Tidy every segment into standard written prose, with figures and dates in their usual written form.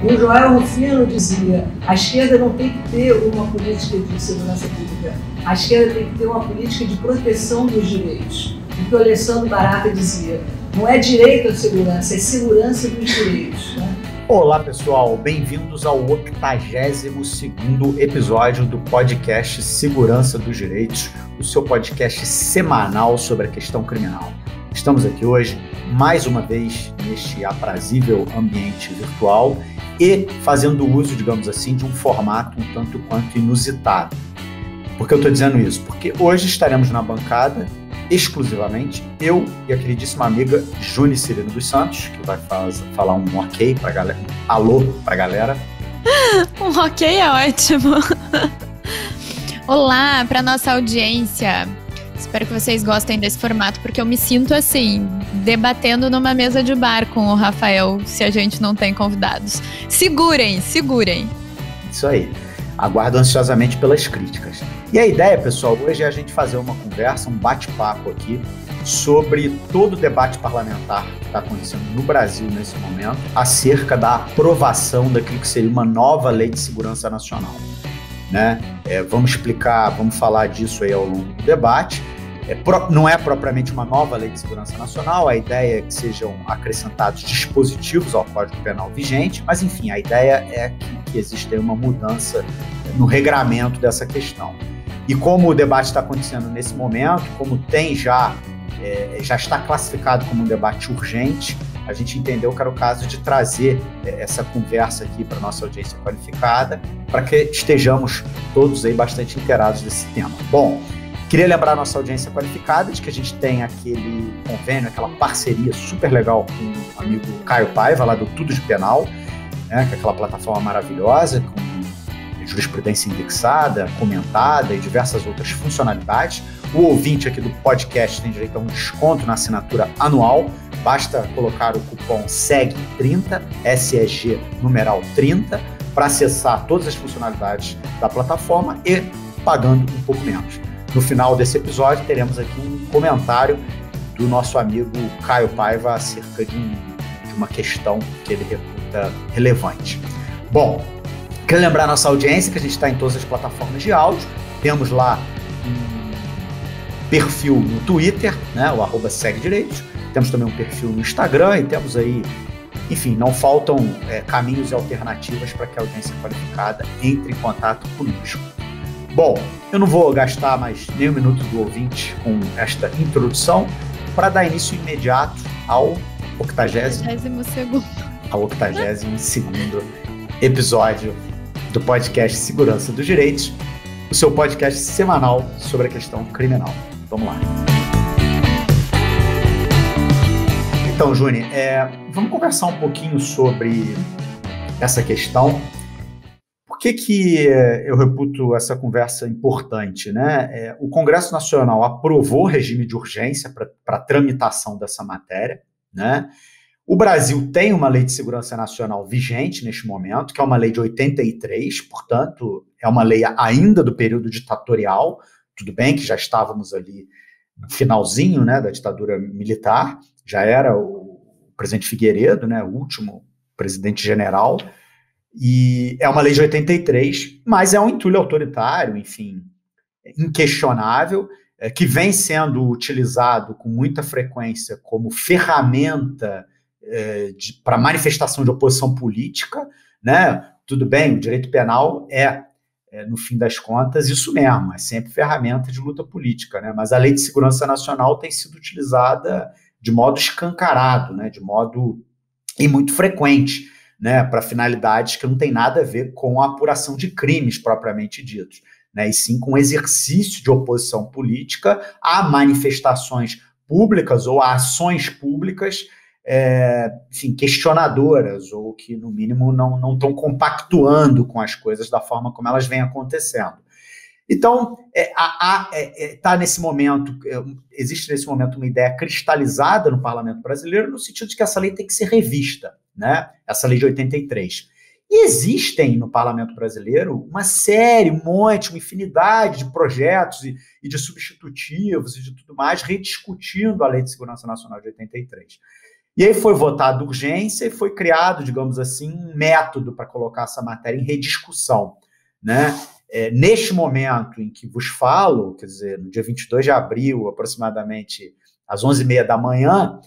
O Joel Rufino dizia: a esquerda não tem que ter uma política de segurança pública, a esquerda tem que ter uma política de proteção dos direitos. O que o Alessandro Barata dizia: não é direito à segurança, é segurança dos direitos. Né? Olá pessoal, bem-vindos ao 82º episódio do podcast Segurança dos Direitos, o seu podcast semanal sobre a questão criminal. Estamos aqui hoje, mais uma vez, neste aprazível ambiente virtual e fazendo uso, digamos assim, de um formato um tanto quanto inusitado. Por que eu estou dizendo isso? Porque hoje estaremos na bancada exclusivamente eu e a queridíssima amiga Juni Cirino dos Santos, que vai falar um ok pra galera, alô pra galera. Um ok é ótimo. Olá pra nossa audiência. Espero que vocês gostem desse formato, porque eu me sinto assim, debatendo numa mesa de bar com o Rafael, se a gente não tem convidados. Segurem. Isso aí. Aguardo ansiosamente pelas críticas. E a ideia, pessoal, hoje é a gente fazer uma conversa, um bate-papo aqui sobre todo o debate parlamentar que está acontecendo no Brasil nesse momento acerca da aprovação daquilo que seria uma nova lei de segurança nacional. Né? Vamos explicar, vamos falar disso aí ao longo do debate. Não é propriamente uma nova lei de segurança nacional, a ideia é que sejam acrescentados dispositivos ao Código Penal vigente, mas enfim, a ideia é que exista uma mudança no regramento dessa questão. E como o debate está acontecendo nesse momento, como tem já está classificado como um debate urgente, a gente entendeu que era o caso de trazer essa conversa aqui para a nossa audiência qualificada, para que estejamos todos aí bastante inteirados desse tema. Bom, queria lembrar a nossa audiência qualificada de que a gente tem aquele convênio, aquela parceria super legal com o amigo Caio Paiva, lá do Tudo de Penal, né, que é aquela plataforma maravilhosa, com jurisprudência indexada, comentada e diversas outras funcionalidades. O ouvinte aqui do podcast tem direito a um desconto na assinatura anual. Basta colocar o cupom SEG30, SEG numeral 30, para acessar todas as funcionalidades da plataforma e pagando um pouco menos. No final desse episódio, teremos aqui um comentário do nosso amigo Caio Paiva acerca de uma questão que ele reputa relevante. Bom, quero lembrar a nossa audiência que a gente está em todas as plataformas de áudio. Temos lá um perfil no Twitter, né, o @segdireitos. Temos também um perfil no Instagram e temos aí, enfim, não faltam caminhos e alternativas para que a audiência qualificada entre em contato conosco. Bom, eu não vou gastar mais nem um minuto do ouvinte com esta introdução para dar início imediato ao 82º episódio do podcast Segurança dos Direitos, o seu podcast semanal sobre a questão criminal. Vamos lá. Então, Juni, vamos conversar um pouquinho sobre essa questão. Por que eu reputo essa conversa importante, né? O Congresso Nacional aprovou o regime de urgência para tramitação dessa matéria, né? O Brasil tem uma lei de segurança nacional vigente neste momento, que é uma lei de 83, portanto, é uma lei ainda do período ditatorial. Tudo bem que já estávamos ali no finalzinho, né, da ditadura militar, já era o presidente Figueiredo, né, o último presidente general, e é uma lei de 83, mas é um entulho autoritário, enfim, inquestionável, que vem sendo utilizado com muita frequência como ferramenta para manifestação de oposição política, né? Tudo bem, o direito penal no fim das contas, isso mesmo, é sempre ferramenta de luta política, né? Mas a Lei de Segurança Nacional tem sido utilizada de modo escancarado, né? De modo e muito frequente, né? Para finalidades que não tem nada a ver com a apuração de crimes propriamente ditos, né? E sim com o exercício de oposição política a manifestações públicas ou a ações públicas enfim, questionadoras ou que, no mínimo, não estão compactuando com as coisas da forma como elas vêm acontecendo. Então, existe nesse momento uma ideia cristalizada no parlamento brasileiro no sentido de que essa lei tem que ser revista, né? Essa lei de 83. E existem no parlamento brasileiro uma infinidade de projetos e de substitutivos e de tudo mais rediscutindo a Lei de Segurança Nacional de 83. E aí foi votada urgência e foi criado, digamos assim, um método para colocar essa matéria em rediscussão, né? Neste momento em que vos falo, quer dizer, no dia 22 de abril, aproximadamente às 11h30 da manhã,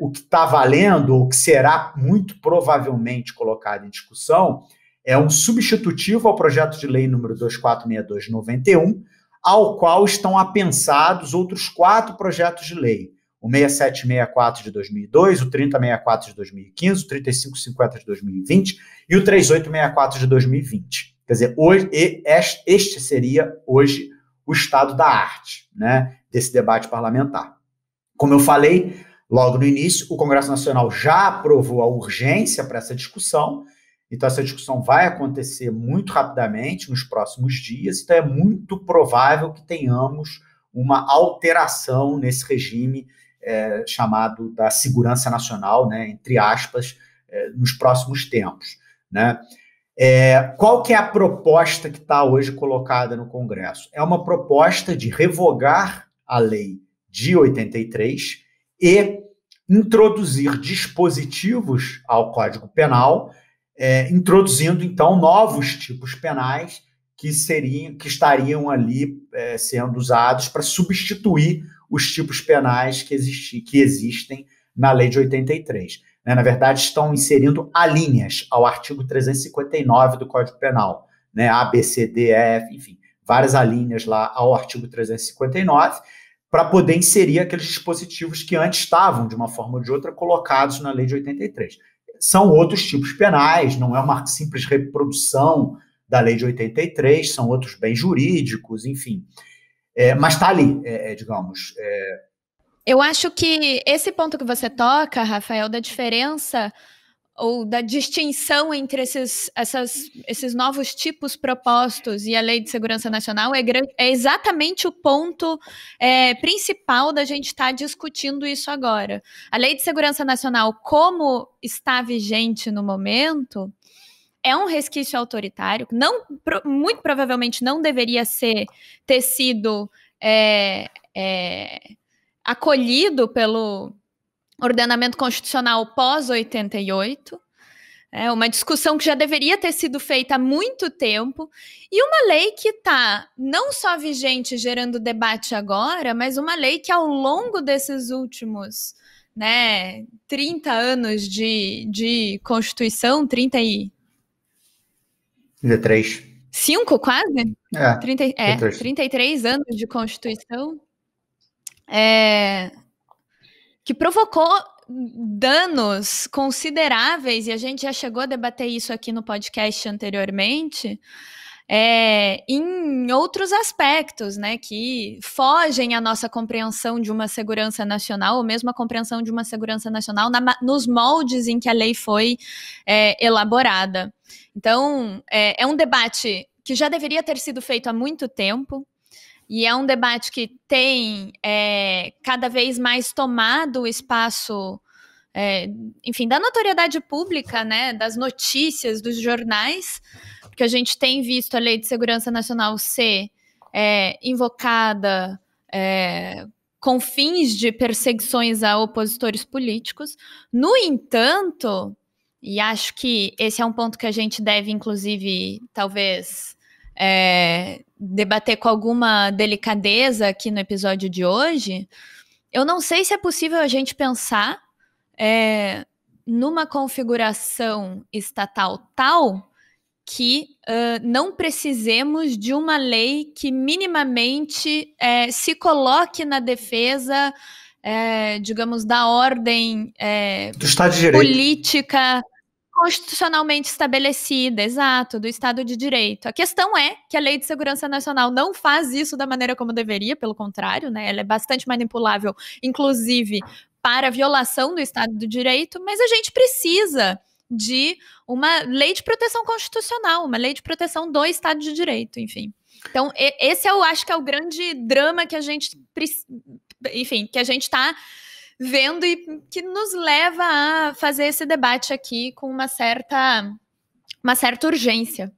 o que está valendo, ou que será muito provavelmente colocado em discussão, é um substitutivo ao projeto de lei número 2462 de 91, ao qual estão apensados outros 4 projetos de lei, o 6764 de 2002, o 3064 de 2015, o 3550 de 2020 e o 3864 de 2020. Quer dizer, hoje, este seria hoje o estado da arte, né, desse debate parlamentar. Como eu falei logo no início, o Congresso Nacional já aprovou a urgência para essa discussão, então essa discussão vai acontecer muito rapidamente nos próximos dias, então é muito provável que tenhamos uma alteração nesse regime chamado da segurança nacional, né, entre aspas, nos próximos tempos, né? Qual que é a proposta que está hoje colocada no Congresso? É uma proposta de revogar a lei de 83 e introduzir dispositivos ao Código Penal, introduzindo, então, novos tipos penais que estariam ali sendo usados para substituir os tipos penais que existem na lei de 83. Na verdade, estão inserindo alíneas ao artigo 359 do Código Penal, né? A, B, C, D, E, F, enfim, várias alíneas lá ao artigo 359, para poder inserir aqueles dispositivos que antes estavam, de uma forma ou de outra, colocados na lei de 83. São outros tipos penais, não é uma simples reprodução da lei de 83, são outros bens jurídicos, enfim. Mas está ali, digamos. Eu acho que esse ponto que você toca, Rafael, da diferença ou da distinção entre esses novos tipos propostos e a Lei de Segurança Nacional é exatamente o ponto principal da gente estar discutindo isso agora. A Lei de Segurança Nacional, como está vigente no momento, é um resquício autoritário, muito provavelmente não deveria ter sido acolhido pelo ordenamento constitucional pós-88, uma discussão que já deveria ter sido feita há muito tempo, e uma lei que está não só vigente, gerando debate agora, mas uma lei que ao longo desses últimos 30 anos de Constituição, 33. 5 quase? 33. 33 anos de Constituição, que provocou danos consideráveis, e a gente já chegou a debater isso aqui no podcast anteriormente, em outros aspectos, né, que fogem à nossa compreensão de uma segurança nacional, ou mesmo a compreensão de uma segurança nacional nos moldes em que a lei foi elaborada. Então, é um debate que já deveria ter sido feito há muito tempo, e é um debate que tem cada vez mais tomado o espaço, enfim, da notoriedade pública, né, das notícias, dos jornais, porque a gente tem visto a Lei de Segurança Nacional ser invocada com fins de perseguições a opositores políticos. No entanto, e acho que esse é um ponto que a gente deve, inclusive, talvez debater com alguma delicadeza aqui no episódio de hoje, eu não sei se é possível a gente pensar numa configuração estatal tal que não precisemos de uma lei que minimamente se coloque na defesa, digamos, da ordem do Estado de Direito, política constitucionalmente estabelecida, exato, do Estado de Direito. A questão é que a Lei de Segurança Nacional não faz isso da maneira como deveria, pelo contrário, né? Ela é bastante manipulável, inclusive para a violação do Estado de Direito, mas a gente precisa de uma lei de proteção constitucional, uma lei de proteção do Estado de Direito, enfim. Então, esse eu acho que é o grande drama que a gente, enfim, que a gente está vendo e que nos leva a fazer esse debate aqui com uma certa urgência.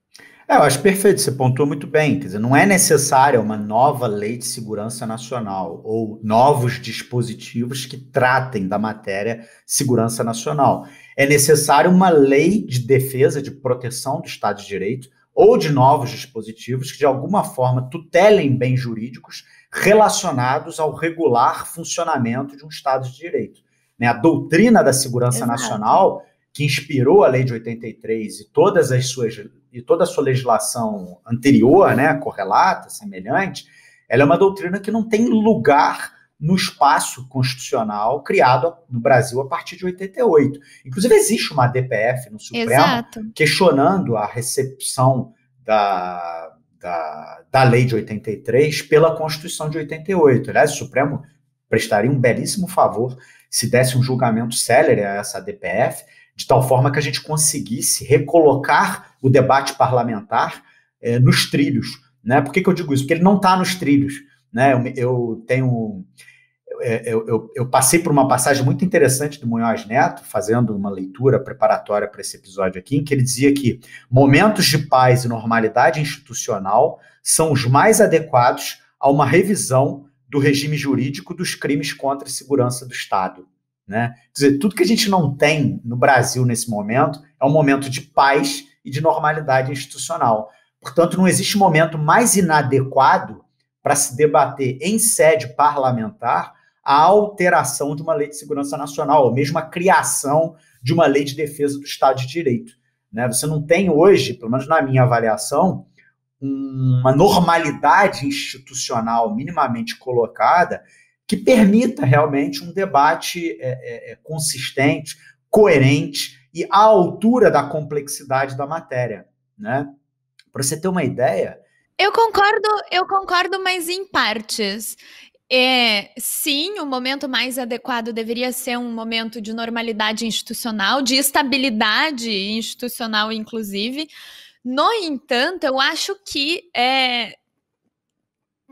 Eu acho perfeito, você pontuou muito bem. Quer dizer, não é necessária uma nova lei de segurança nacional ou novos dispositivos que tratem da matéria segurança nacional. É necessária uma lei de defesa, de proteção do Estado de Direito ou de novos dispositivos que, de alguma forma, tutelem bens jurídicos relacionados ao regular funcionamento de um Estado de Direito. Né? A doutrina da segurança nacional, que inspirou a Lei de 83 e toda a sua legislação anterior, né, correlata, semelhante, ela é uma doutrina que não tem lugar no espaço constitucional criado no Brasil a partir de 88. Inclusive, existe uma DPF no Supremo questionando a recepção da Lei de 83 pela Constituição de 88. Aliás, o Supremo prestaria um belíssimo favor se desse um julgamento célere a essa DPF, de tal forma que a gente conseguisse recolocar o debate parlamentar nos trilhos. Né? Por que eu digo isso? Porque ele não está nos trilhos. Né? Eu passei por uma passagem muito interessante do Munhoz Neto, fazendo uma leitura preparatória para esse episódio aqui, em que ele dizia que momentos de paz e normalidade institucional são os mais adequados a uma revisão do regime jurídico dos crimes contra a segurança do Estado. Né? Quer dizer, tudo que a gente não tem no Brasil nesse momento é um momento de paz e de normalidade institucional. Portanto, não existe momento mais inadequado para se debater em sede parlamentar a alteração de uma lei de segurança nacional, ou mesmo a criação de uma lei de defesa do Estado de Direito. Né? Você não tem hoje, pelo menos na minha avaliação, uma normalidade institucional minimamente colocada que permita realmente um debate consistente, coerente e à altura da complexidade da matéria. Né? Para você ter uma ideia... Eu concordo, mas em partes. Sim, o momento mais adequado deveria ser um momento de normalidade institucional, de estabilidade institucional, inclusive. No entanto, eu acho que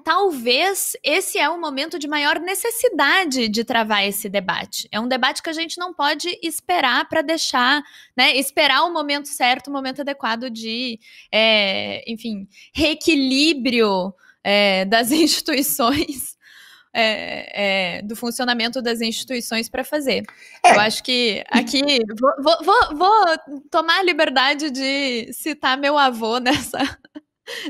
talvez esse é o momento de maior necessidade de travar esse debate. É um debate que a gente não pode esperar para deixar, né, esperar o momento certo, o momento adequado de, enfim, reequilíbrio das instituições, do funcionamento das instituições para fazer. Eu acho que aqui vou tomar a liberdade de citar meu avô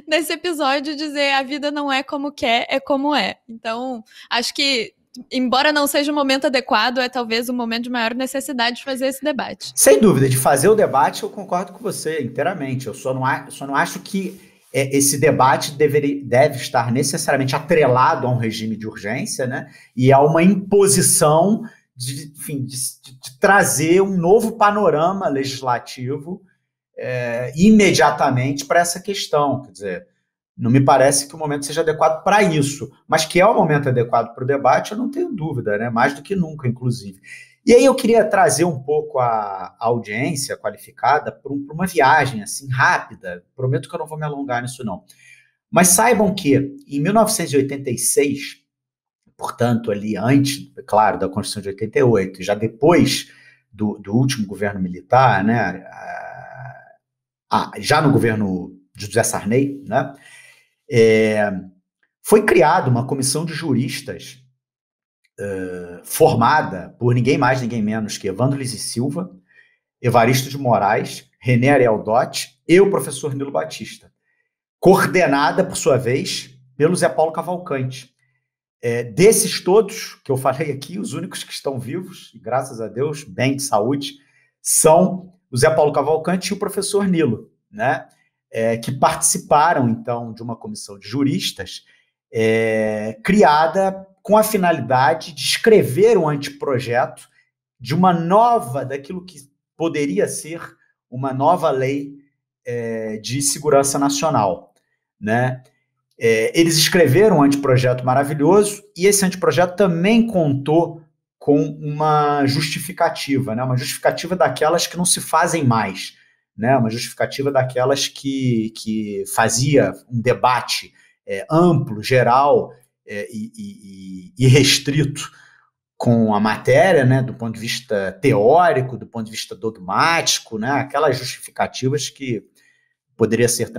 nesse episódio, dizer a vida não é como quer, é como é. Então, acho que, embora não seja o momento adequado, é talvez o momento de maior necessidade de fazer esse debate. Sem dúvida, de fazer o debate, eu concordo com você inteiramente. Eu só não acho que esse debate deve estar necessariamente atrelado a um regime de urgência, né? E a uma imposição de trazer um novo panorama legislativo imediatamente para essa questão. Quer dizer, não me parece que o momento seja adequado para isso, mas que é o momento adequado para o debate, eu não tenho dúvida, né? Mais do que nunca, inclusive. E aí eu queria trazer um pouco a audiência qualificada para uma viagem assim rápida, prometo que eu não vou me alongar nisso não, mas saibam que em 1986, portanto ali antes, claro, da Constituição de 88, já depois do último governo militar, né, já no governo de José Sarney, né, foi criada uma comissão de juristas formada por ninguém mais, ninguém menos que Evandro Lise Silva, Evaristo de Moraes, René Ariel Dott e o professor Nilo Batista, coordenada, por sua vez, pelo Zé Paulo Cavalcante. Desses todos que eu falei aqui, os únicos que estão vivos, e graças a Deus, bem de saúde, são o Zé Paulo Cavalcante e o professor Nilo, né? Que participaram, então, de uma comissão de juristas criada com a finalidade de escrever um anteprojeto de uma nova, daquilo que poderia ser uma nova lei de segurança nacional, né? Eles escreveram um anteprojeto maravilhoso e esse anteprojeto também contou com uma justificativa, né? Uma justificativa daquelas que não se fazem mais, né? Uma justificativa daquelas que fazia um debate amplo, geral e restrito com a matéria, né? Do ponto de vista teórico, do ponto de vista dogmático, né? Aquelas justificativas que poderia ser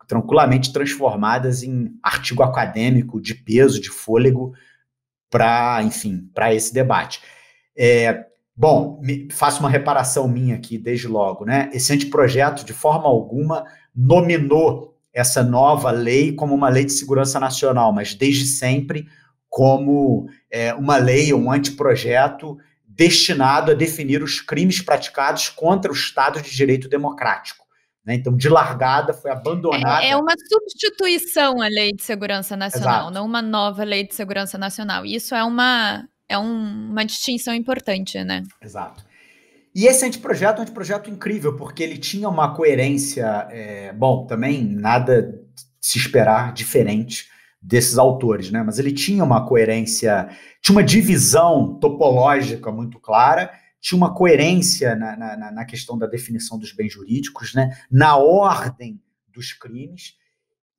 tranquilamente transformadas em artigo acadêmico de peso, de fôlego, para esse debate. Bom, faço uma reparação minha aqui desde logo, né? Esse anteprojeto, de forma alguma, nominou essa nova lei como uma lei de segurança nacional, mas desde sempre como uma lei, um anteprojeto destinado a definir os crimes praticados contra o Estado de Direito Democrático. Né? Então, de largada, foi abandonada. É uma substituição à Lei de Segurança Nacional, Exato. não uma nova Lei de Segurança Nacional. Isso é uma distinção importante, né? Exato. E esse anteprojeto é um anteprojeto incrível, porque ele tinha uma coerência, também nada se esperar diferente desses autores, né? Mas ele tinha uma coerência, tinha uma divisão topológica muito clara, tinha uma coerência na questão da definição dos bens jurídicos, né? Na ordem dos crimes,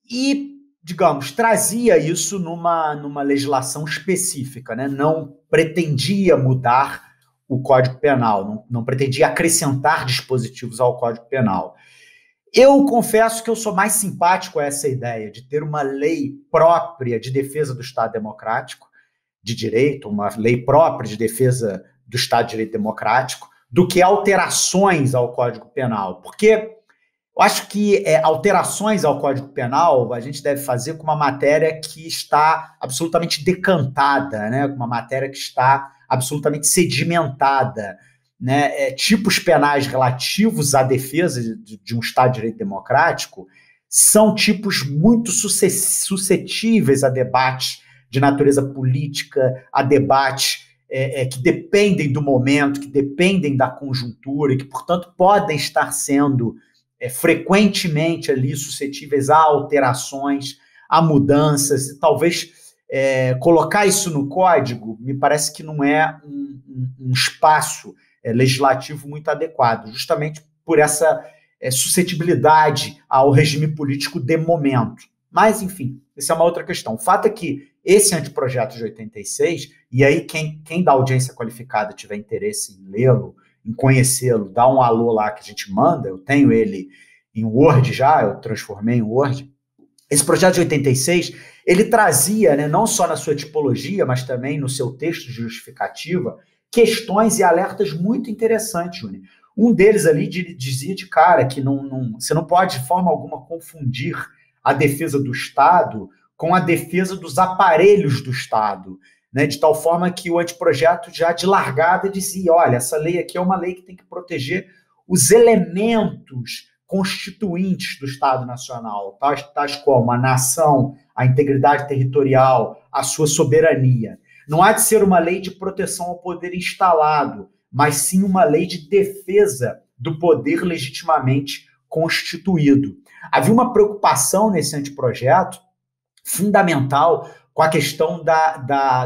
e, digamos, trazia isso numa legislação específica, né? Não pretendia mudar o Código Penal, não pretendia acrescentar dispositivos ao Código Penal. Eu confesso que eu sou mais simpático a essa ideia de ter uma lei própria de defesa do Estado Democrático, de direito, uma lei própria de defesa do Estado de Direito Democrático, do que alterações ao Código Penal. Porque eu acho que alterações ao Código Penal a gente deve fazer com uma matéria que está absolutamente decantada, né? Uma matéria que está absolutamente sedimentada, né? Tipos penais relativos à defesa de um Estado de Direito Democrático são tipos muito suscetíveis a debates de natureza política, a debates que dependem do momento, que dependem da conjuntura e que, portanto, podem estar sendo frequentemente ali suscetíveis a alterações, a mudanças, e talvez colocar isso no código me parece que não é um espaço legislativo muito adequado, justamente por essa suscetibilidade ao regime político de momento. Mas, enfim, essa é uma outra questão. O fato é que esse anteprojeto de 86, e aí quem da audiência qualificada tiver interesse em lê-lo, em conhecê-lo, dá um alô lá que a gente manda, eu tenho ele em Word já, eu transformei em Word. Esse projeto de 86, ele trazia, né, não só na sua tipologia, mas também no seu texto de justificativa, questões e alertas muito interessantes, Júnior. Um deles ali dizia de cara que você não pode, de forma alguma, confundir a defesa do Estado com a defesa dos aparelhos do Estado, né? De tal forma que o anteprojeto já de largada dizia, olha, essa lei aqui é uma lei que tem que proteger os elementos constituintes do Estado Nacional, tais como a nação, a integridade territorial, a sua soberania. Não há de ser uma lei de proteção ao poder instalado, mas sim uma lei de defesa do poder legitimamente constituído. Havia uma preocupação nesse anteprojeto fundamental com a questão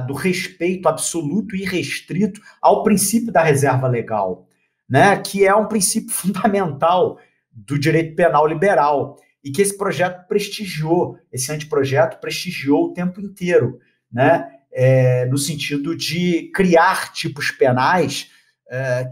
do respeito absoluto e restrito ao princípio da reserva legal, né? Que é um princípio fundamental do direito penal liberal e que esse anteprojeto prestigiou o tempo inteiro, né? No sentido de criar tipos penais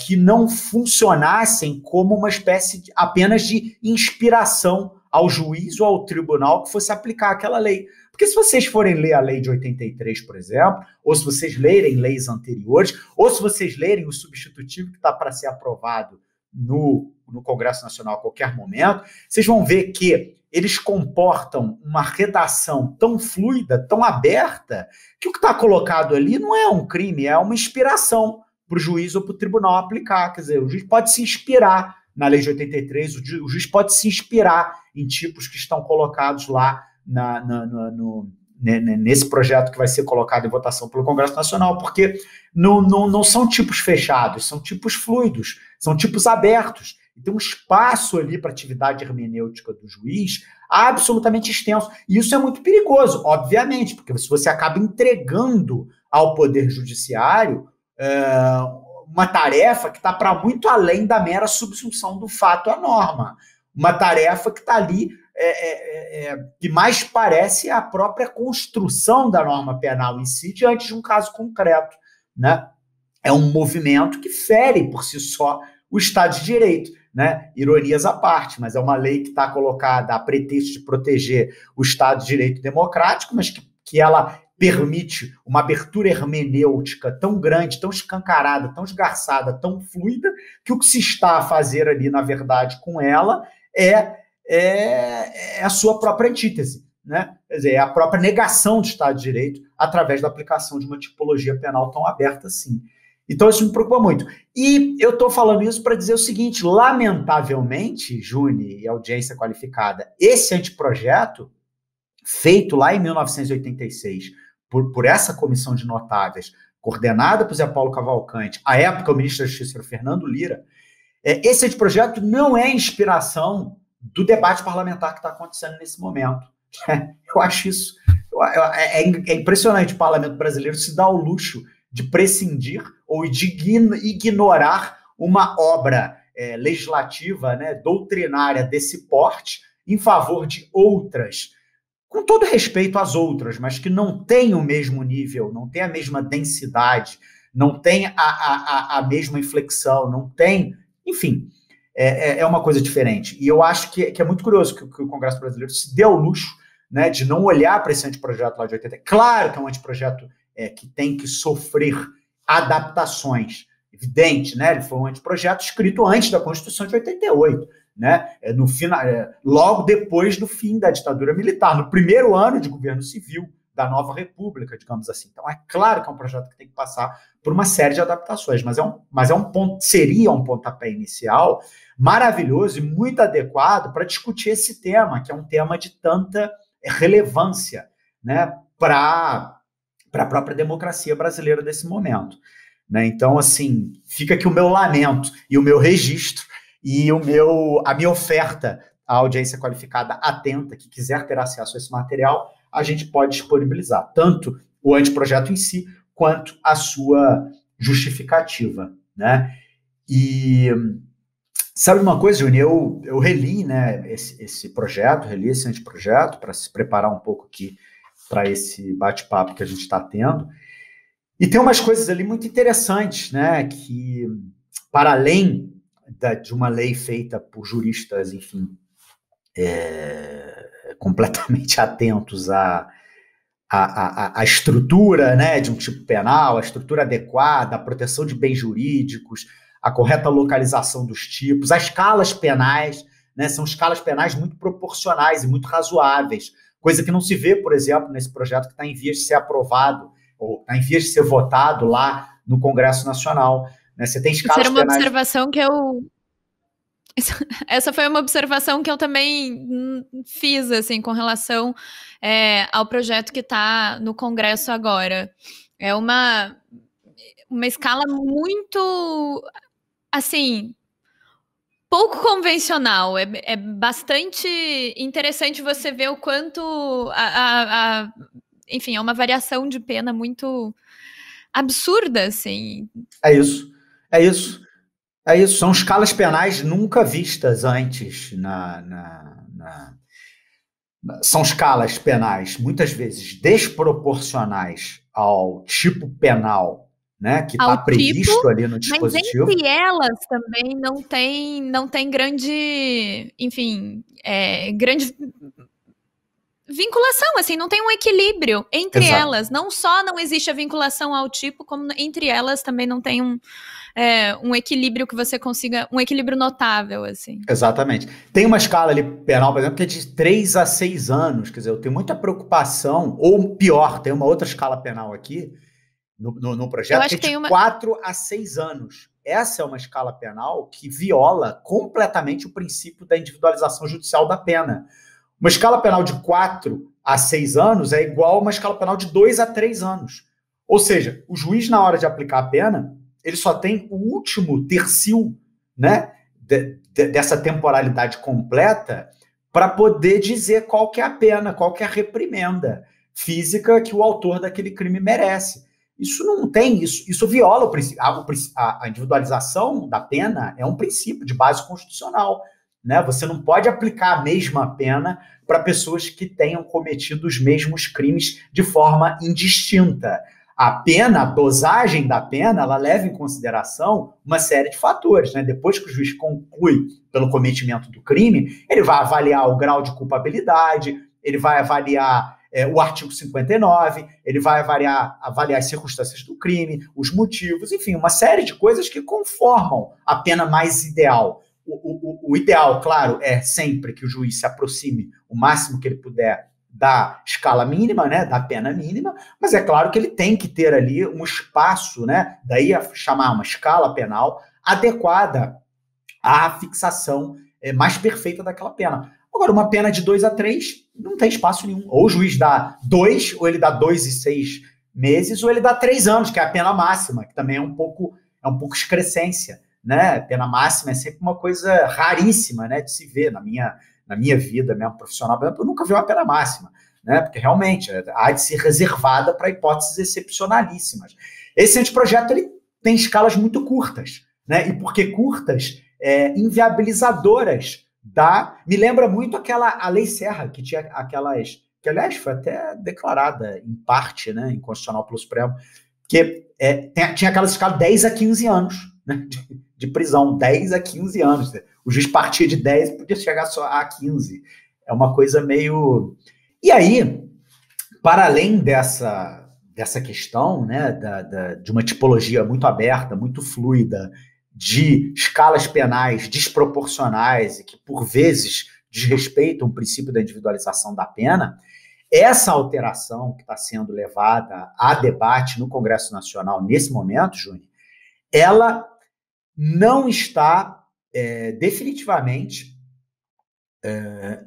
que não funcionassem como uma espécie apenas de inspiração ao juiz ou ao tribunal que fosse aplicar aquela lei. Porque se vocês forem ler a lei de 83, por exemplo, ou se vocês lerem leis anteriores, ou se vocês lerem o substitutivo que está para ser aprovado no Congresso Nacional a qualquer momento, vocês vão ver que eles comportam uma redação tão fluida, tão aberta, que o que está colocado ali não é um crime, é uma inspiração para o juiz ou para o tribunal aplicar. Quer dizer, o juiz pode se inspirar na lei de 83, o juiz pode se inspirar em tipos que estão colocados lá nesse projeto que vai ser colocado em votação pelo Congresso Nacional, porque não são tipos fechados, são tipos fluidos, são tipos abertos. E tem um espaço ali para atividade hermenêutica do juiz absolutamente extenso. E isso é muito perigoso, obviamente, porque se você acaba entregando ao Poder Judiciário uma tarefa que está para muito além da mera subsunção do fato à norma. Uma tarefa que está ali, que mais parece a própria construção da norma penal em si diante de um caso concreto, né? É um movimento que fere por si só o Estado de Direito, né? Ironias à parte, mas é uma lei que está colocada a pretexto de proteger o Estado de Direito Democrático, mas que ela permite uma abertura hermenêutica tão grande, tão escancarada, tão esgarçada, tão fluida, que o que se está a fazer ali, na verdade, com ela é a sua própria antítese, né? Quer dizer, é a própria negação do Estado de Direito através da aplicação de uma tipologia penal tão aberta assim. Então, isso me preocupa muito. E eu estou falando isso para dizer o seguinte, lamentavelmente, Juni e audiência qualificada, esse anteprojeto, feito lá em 1986, por essa comissão de notáveis, coordenada por Zé Paulo Cavalcante, à época o ministro da Justiça era o Fernando Lira, esse anteprojeto não é inspiração do debate parlamentar que está acontecendo nesse momento. Eu acho isso... É impressionante o parlamento brasileiro se dar ao luxo de prescindir ou de ignorar uma obra legislativa, né, doutrinária desse porte em favor de outras, com todo respeito às outras, mas que não tem o mesmo nível, não tem a mesma densidade, não tem a mesma inflexão, não tem... Enfim, é uma coisa diferente. E eu acho que é muito curioso que o Congresso brasileiro se dê ao luxo, né, de não olhar para esse anteprojeto lá de 80. Claro que é um anteprojeto que tem que sofrer adaptações, evidente, né? Ele foi um anteprojeto escrito antes da Constituição de 88, né? No final, logo depois do fim da ditadura militar, no primeiro ano de governo civil da nova república, digamos assim. Então, é claro que é um projeto que tem que passar por uma série de adaptações, mas seria um pontapé inicial maravilhoso e muito adequado para discutir esse tema, que é um tema de tanta relevância, né, para a própria democracia brasileira desse momento, né? Então, assim, fica aqui o meu lamento e o meu registro e a minha oferta à audiência qualificada atenta, que quiser ter acesso a esse material, a gente pode disponibilizar tanto o anteprojeto em si, quanto a sua justificativa, né? E sabe uma coisa, Júnior? Eu reli, né, esse projeto, reli esse anteprojeto para se preparar um pouco aqui para esse bate-papo que a gente está tendo. E tem umas coisas ali muito interessantes, né, que, para além de uma lei feita por juristas, enfim, completamente atentos à estrutura, né, de um tipo penal, a estrutura adequada, a proteção de bens jurídicos, a correta localização dos tipos, as escalas penais, né, são escalas penais muito proporcionais e muito razoáveis, coisa que não se vê, por exemplo, nesse projeto que está em vias de ser aprovado, ou está em vias de ser votado lá no Congresso Nacional, né? Você tem escalas penais... Essa foi uma observação que eu também fiz, assim, com relação ao projeto que está no Congresso agora. É uma escala muito, assim, pouco convencional. É bastante interessante você ver o quanto, enfim, é uma variação de pena muito absurda, assim. É isso. São escalas penais nunca vistas antes. São escalas penais, muitas vezes, desproporcionais ao tipo penal, né, que está previsto ali no dispositivo. Mas entre elas também não tem grande, enfim, grande vinculação, assim, não tem um equilíbrio entre Exato. elas. Não só não existe a vinculação ao tipo, como entre elas também não tem um equilíbrio que você consiga, um equilíbrio notável, assim. Exatamente. Tem uma escala ali penal, por exemplo, que é de 3 a 6 anos, quer dizer, eu tenho muita preocupação, ou pior, tem uma outra escala penal aqui, no projeto, que é de 4 a 6 anos. Essa é uma escala penal que viola completamente o princípio da individualização judicial da pena. Uma escala penal de 4 a 6 anos é igual a uma escala penal de 2 a 3 anos. Ou seja, o juiz, na hora de aplicar a pena, ele só tem o último tercio, né, dessa temporalidade completa para poder dizer qual que é a pena, qual que é a reprimenda física que o autor daquele crime merece. Isso não tem, isso viola o princípio. A individualização da pena é um princípio de base constitucional, né? Você não pode aplicar a mesma pena para pessoas que tenham cometido os mesmos crimes de forma indistinta. a pena, a dosagem da pena, ela leva em consideração uma série de fatores, né? Depois que o juiz conclui pelo cometimento do crime, ele vai avaliar o grau de culpabilidade, ele vai avaliar o artigo 59, ele vai avaliar as circunstâncias do crime, os motivos, enfim, uma série de coisas que conformam a pena mais ideal. O ideal, claro, é sempre que o juiz se aproxime o máximo que ele puder da escala mínima, né, da pena mínima, mas é claro que ele tem que ter ali um espaço, né, daí a chamar uma escala penal adequada à fixação mais perfeita daquela pena. Agora, uma pena de 2 a 3 não tem espaço nenhum. Ou o juiz dá 2, ou ele dá 2 e 6 meses, ou ele dá 3 anos, que é a pena máxima, que também é um pouco excrescência, né? Pena máxima é sempre uma coisa raríssima, né, de se ver na minha vida mesmo profissional. Eu nunca vi uma pena máxima, né? Porque realmente há de ser reservada para hipóteses excepcionalíssimas. Esse anteprojeto ele tem escalas muito curtas, né? E por que curtas? Inviabilizadoras me lembra muito a Lei Serra, que tinha aquelas, que aliás foi até declarada em parte, né, inconstitucional pelo Supremo, que tinha aquela escala 10 a 15 anos, né, de prisão, 10 a 15 anos. O juiz partia de 10 e podia chegar só a 15. É uma coisa meio... E aí, para além dessa questão, né, de uma tipologia muito aberta, muito fluida, de escalas penais desproporcionais e que, por vezes, desrespeitam o princípio da individualização da pena, essa alteração que está sendo levada a debate no Congresso Nacional nesse momento, Júnior, ela não está definitivamente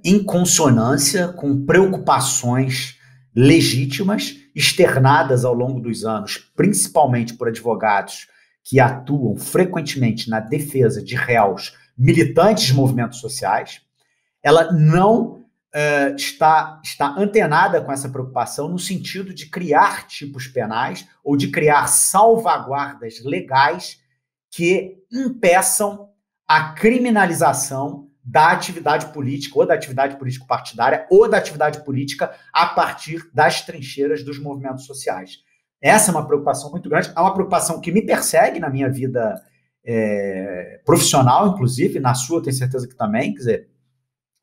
em consonância com preocupações legítimas externadas ao longo dos anos, principalmente por advogados que atuam frequentemente na defesa de réus militantes de movimentos sociais. Ela não está antenada com essa preocupação no sentido de criar tipos penais ou de criar salvaguardas legais que impeçam a criminalização da atividade política ou da atividade político-partidária ou da atividade política a partir das trincheiras dos movimentos sociais. Essa é uma preocupação muito grande, é uma preocupação que me persegue na minha vida profissional, inclusive, na sua, tenho certeza que também, quer dizer,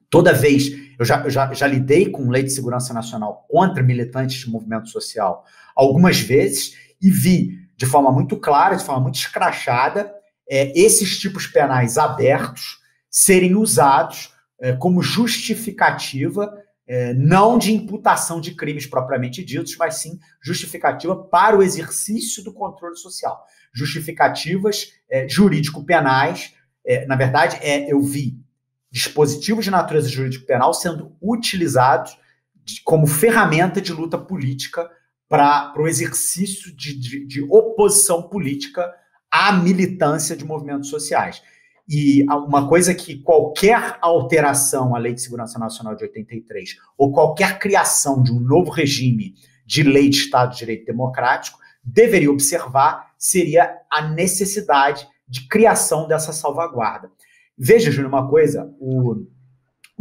toda vez, eu já lidei com lei de segurança nacional contra militantes de movimento social algumas vezes e vi de forma muito clara, de forma muito escrachada, esses tipos penais abertos serem usados como justificativa não de imputação de crimes propriamente ditos, mas sim justificativa para o exercício do controle social. Justificativas jurídico-penais, na verdade, eu vi dispositivos de natureza jurídico-penal sendo utilizados como ferramenta de luta política para o exercício de oposição política à militância de movimentos sociais. E uma coisa que qualquer alteração à Lei de Segurança Nacional de 83 ou qualquer criação de um novo regime de lei de Estado de Direito Democrático deveria observar seria a necessidade de criação dessa salvaguarda. Veja, Júnior, uma coisa, o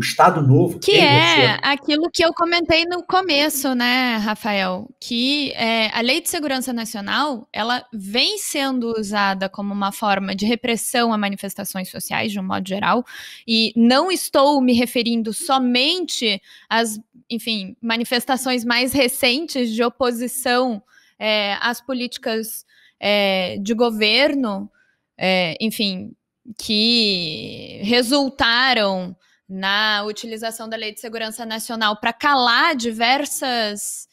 Estado Novo... Que é aquilo que eu comentei no começo, né, Rafael? Que a Lei de Segurança Nacional, ela vem sendo usada como uma forma de repressão a manifestações sociais, de um modo geral, e não estou me referindo somente às, enfim, manifestações mais recentes de oposição às políticas de governo, enfim, que resultaram na utilização da Lei de Segurança Nacional para calar diversas,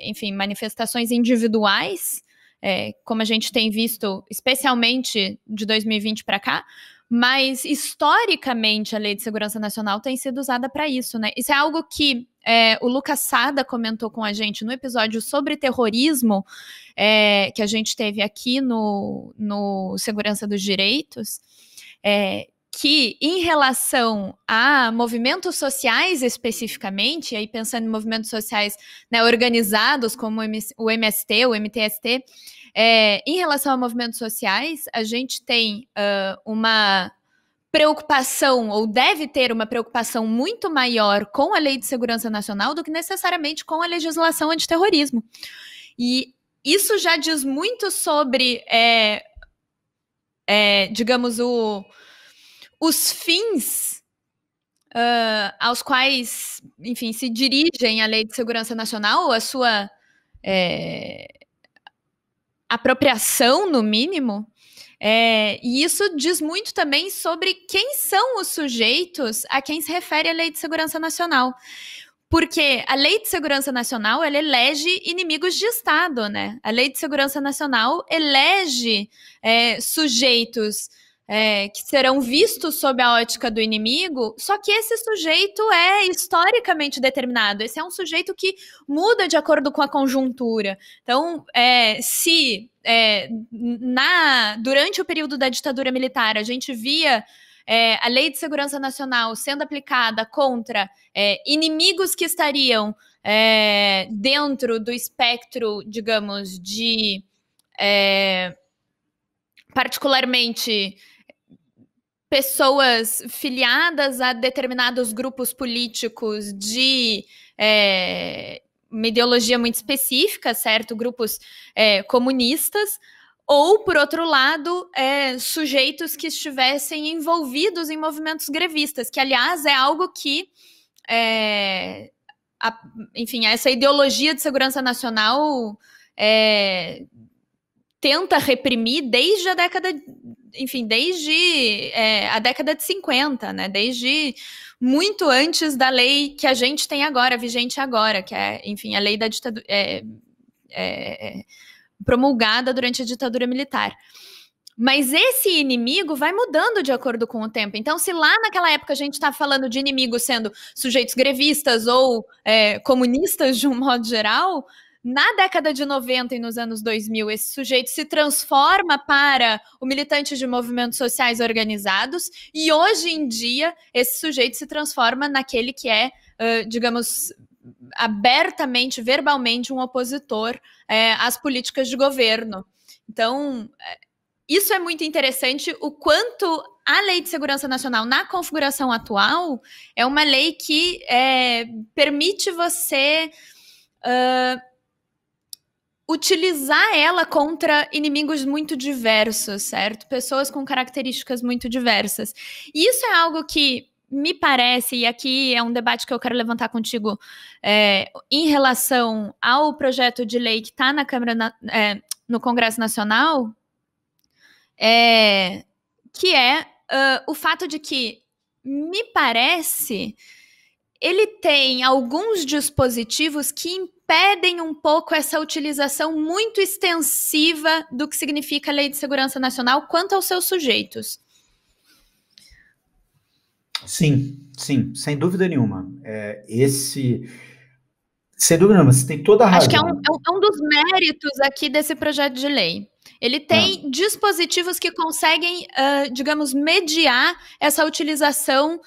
enfim, manifestações individuais, como a gente tem visto, especialmente de 2020 para cá, mas historicamente a Lei de Segurança Nacional tem sido usada para isso, né? Isso é algo que o Lucas Sada comentou com a gente no episódio sobre terrorismo, que a gente teve aqui no Segurança dos Direitos, que em relação a movimentos sociais especificamente, aí pensando em movimentos sociais, né, organizados como o MST, o MTST, em relação a movimentos sociais, a gente tem uma preocupação, ou deve ter uma preocupação muito maior com a Lei de Segurança Nacional do que necessariamente com a legislação antiterrorismo. E isso já diz muito sobre, digamos, os fins aos quais, enfim, se dirigem a Lei de Segurança Nacional, a sua apropriação, no mínimo. E isso diz muito também sobre quem são os sujeitos a quem se refere a Lei de Segurança Nacional. Porque a Lei de Segurança Nacional, ela elege inimigos de Estado, né? A Lei de Segurança Nacional elege sujeitos que serão vistos sob a ótica do inimigo, só que esse sujeito é historicamente determinado. Esse é um sujeito que muda de acordo com a conjuntura. Então, se durante o período da ditadura militar a gente via a Lei de Segurança Nacional sendo aplicada contra inimigos que estariam dentro do espectro, digamos, de particularmente pessoas filiadas a determinados grupos políticos de uma ideologia muito específica, certo? Grupos comunistas, ou, por outro lado, sujeitos que estivessem envolvidos em movimentos grevistas, que, aliás, é algo que, enfim, essa ideologia de segurança nacional tenta reprimir desde a década, enfim, desde a década de 50, né? Desde muito antes da lei que a gente tem agora, vigente agora, que é, enfim, a lei da ditadura promulgada durante a ditadura militar. Mas esse inimigo vai mudando de acordo com o tempo. Então, se lá naquela época a gente está falando de inimigos sendo sujeitos grevistas ou comunistas de um modo geral, na década de 90 e nos anos 2000, esse sujeito se transforma para o militante de movimentos sociais organizados, e hoje em dia esse sujeito se transforma naquele que é, digamos, abertamente, verbalmente, um opositor às políticas de governo. Então, isso é muito interessante, o quanto a Lei de Segurança Nacional, na configuração atual, é uma lei que permite você utilizar ela contra inimigos muito diversos, certo? Pessoas com características muito diversas. E isso é algo que me parece, e aqui é um debate que eu quero levantar contigo em relação ao projeto de lei que está na Câmara, no Congresso Nacional, que é o fato de que, me parece, ele tem alguns dispositivos que impedem um pouco essa utilização muito extensiva do que significa a Lei de Segurança Nacional quanto aos seus sujeitos. Sim, sem dúvida nenhuma. Sem dúvida nenhuma, você tem toda a razão. Acho que é um dos méritos aqui desse projeto de lei. Ele tem dispositivos que conseguem, digamos, mediar essa utilização.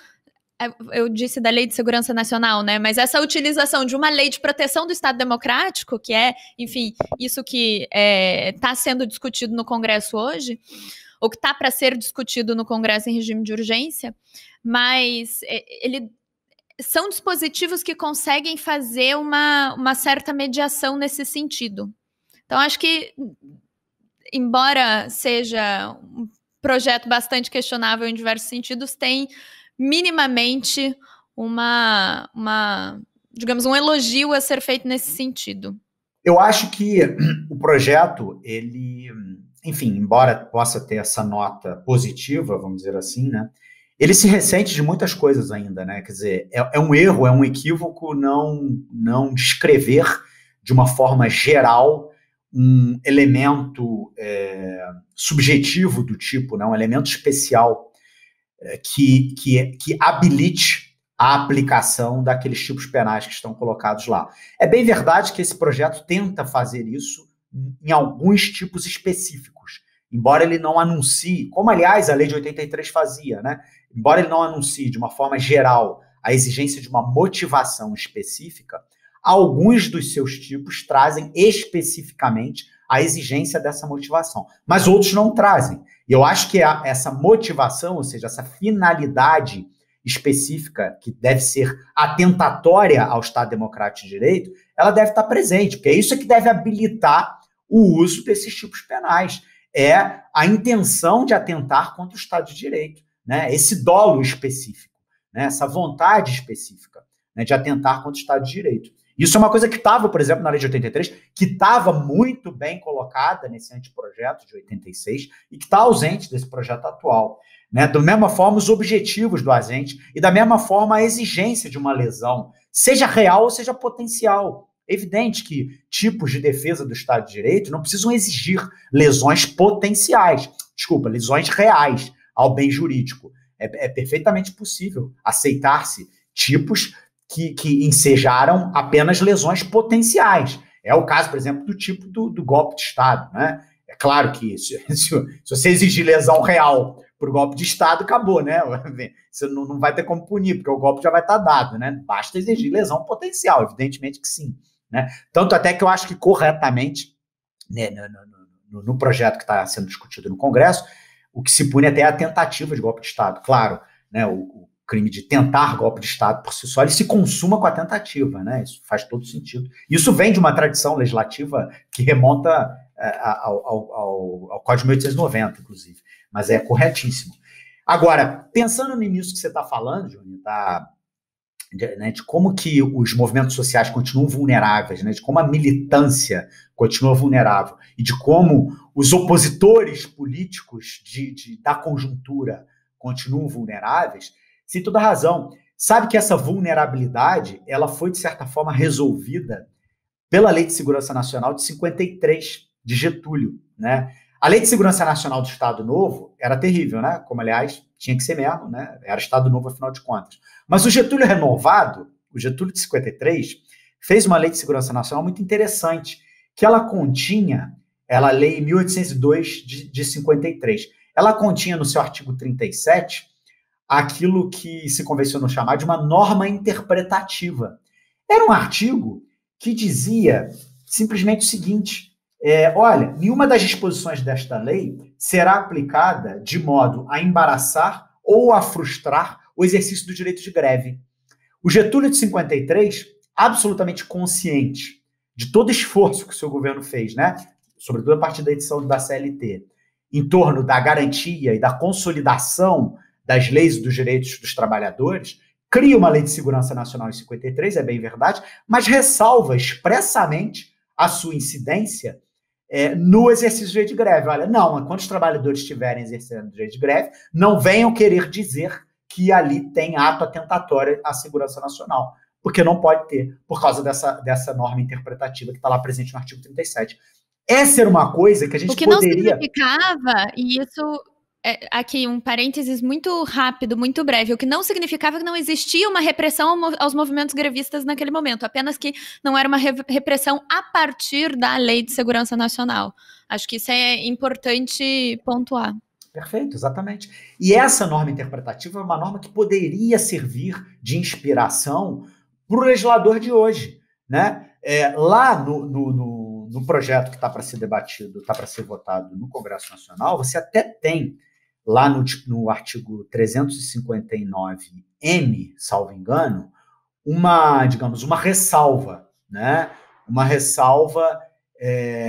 Eu disse da Lei de Segurança Nacional, né? Mas essa utilização de uma lei de proteção do Estado Democrático, que é, enfim, isso que está sendo discutido no Congresso hoje, ou que está para ser discutido no Congresso em regime de urgência, mas são dispositivos que conseguem fazer uma certa mediação nesse sentido. Então, acho que, embora seja um projeto bastante questionável em diversos sentidos, tem minimamente digamos, um elogio a ser feito nesse sentido. Eu acho que o projeto, ele, enfim, embora possa ter essa nota positiva, vamos dizer assim, né, ele se ressente de muitas coisas ainda, né, quer dizer, é um erro, é um equívoco não descrever de uma forma geral um elemento subjetivo do tipo, né, um elemento especial que habilite a aplicação daqueles tipos penais que estão colocados lá. É bem verdade que esse projeto tenta fazer isso em alguns tipos específicos, embora ele não anuncie, como aliás a lei de 83 fazia, né? Embora ele não anuncie de uma forma geral a exigência de uma motivação específica, alguns dos seus tipos trazem especificamente a exigência dessa motivação, mas outros não trazem. E eu acho que essa motivação, ou seja, essa finalidade específica, que deve ser atentatória ao Estado Democrático de Direito, ela deve estar presente, porque é isso que deve habilitar o uso desses tipos penais. É a intenção de atentar contra o Estado de Direito, né? Esse dolo específico, né? Essa vontade específica, né, de atentar contra o Estado de Direito. Isso é uma coisa que estava, por exemplo, na Lei de 83, que estava muito bem colocada nesse anteprojeto de 86 e que está ausente desse projeto atual. Né? Da mesma forma, os objetivos do agente e da mesma forma a exigência de uma lesão, seja real ou seja potencial. É evidente que tipos de defesa do Estado de Direito não precisam exigir lesões potenciais, lesões reais ao bem jurídico. É perfeitamente possível aceitar-se tipos que ensejaram apenas lesões potenciais. É o caso, por exemplo, do tipo do golpe de Estado. Né? É claro que se você exigir lesão real por golpe de Estado, acabou, né? Você não vai ter como punir, porque o golpe já vai estar dado, né? Basta exigir lesão potencial, evidentemente que sim. Né? Tanto até que eu acho que corretamente, né, no projeto que está sendo discutido no Congresso, o que se pune até é a tentativa de golpe de Estado. Claro, né, o crime de tentar golpe de Estado por si só, ele se consuma com a tentativa, né? Isso faz todo sentido. Isso vem de uma tradição legislativa que remonta ao Código de 1890, inclusive, mas é corretíssimo. Agora, pensando nisso que você está falando, Júnior, de como que os movimentos sociais continuam vulneráveis, né, de como a militância continua vulnerável e de como os opositores políticos da conjuntura continuam vulneráveis, você tem toda a razão. Sabe que essa vulnerabilidade ela foi, de certa forma, resolvida pela Lei de Segurança Nacional de 53, de Getúlio. Né? A Lei de Segurança Nacional do Estado Novo era terrível, né? Como, aliás, tinha que ser mesmo, né? Era Estado Novo, afinal de contas. Mas o Getúlio renovado, o Getúlio de 53, fez uma Lei de Segurança Nacional muito interessante, que ela continha, ela Lei 1802 de 53, ela continha no seu artigo 37 aquilo que se convencionou chamar de uma norma interpretativa. Era um artigo que dizia simplesmente o seguinte: olha, nenhuma das disposições desta lei será aplicada de modo a embaraçar ou a frustrar o exercício do direito de greve. O Getúlio de 53, absolutamente consciente de todo esforço que o seu governo fez, né, sobretudo a partir da edição da CLT, em torno da garantia e da consolidação das leis e dos direitos dos trabalhadores, cria uma Lei de Segurança Nacional em 53, é bem verdade, mas ressalva expressamente a sua incidência no exercício do direito de greve. Olha, não, quando os trabalhadores estiverem exercendo o direito de greve, não venham querer dizer que ali tem ato atentatório à segurança nacional, porque não pode ter, por causa dessa norma interpretativa que está lá presente no artigo 37. Essa era uma coisa que a gente poderia... O que não significava, e isso... aqui um parênteses muito rápido, muito breve, o que não significava que não existia uma repressão aos movimentos grevistas naquele momento, apenas que não era uma repressão a partir da Lei de Segurança Nacional. Acho que isso é importante pontuar. Perfeito, exatamente. E essa norma interpretativa é uma norma que poderia servir de inspiração para o legislador de hoje. Né? Lá no projeto que está para ser debatido, está para ser votado no Congresso Nacional, você até tem lá no artigo 359-M, salvo engano, uma ressalva, né? Uma ressalva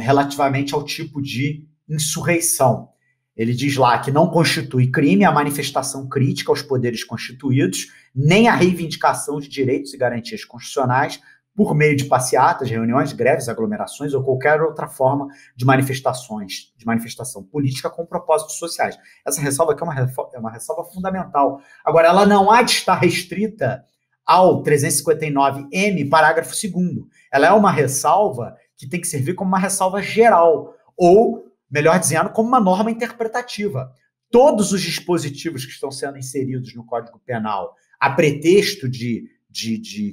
relativamente ao tipo de insurreição. Ele diz lá que não constitui crime a manifestação crítica aos poderes constituídos, nem a reivindicação de direitos e garantias constitucionais por meio de passeatas, reuniões, greves, aglomerações ou qualquer outra forma de manifestação política com propósitos sociais. Essa ressalva aqui é uma ressalva fundamental. Agora, ela não há de estar restrita ao 359-M, parágrafo 2º. Ela é uma ressalva que tem que servir como uma ressalva geral, ou, melhor dizendo, como uma norma interpretativa. Todos os dispositivos que estão sendo inseridos no Código Penal, a pretexto de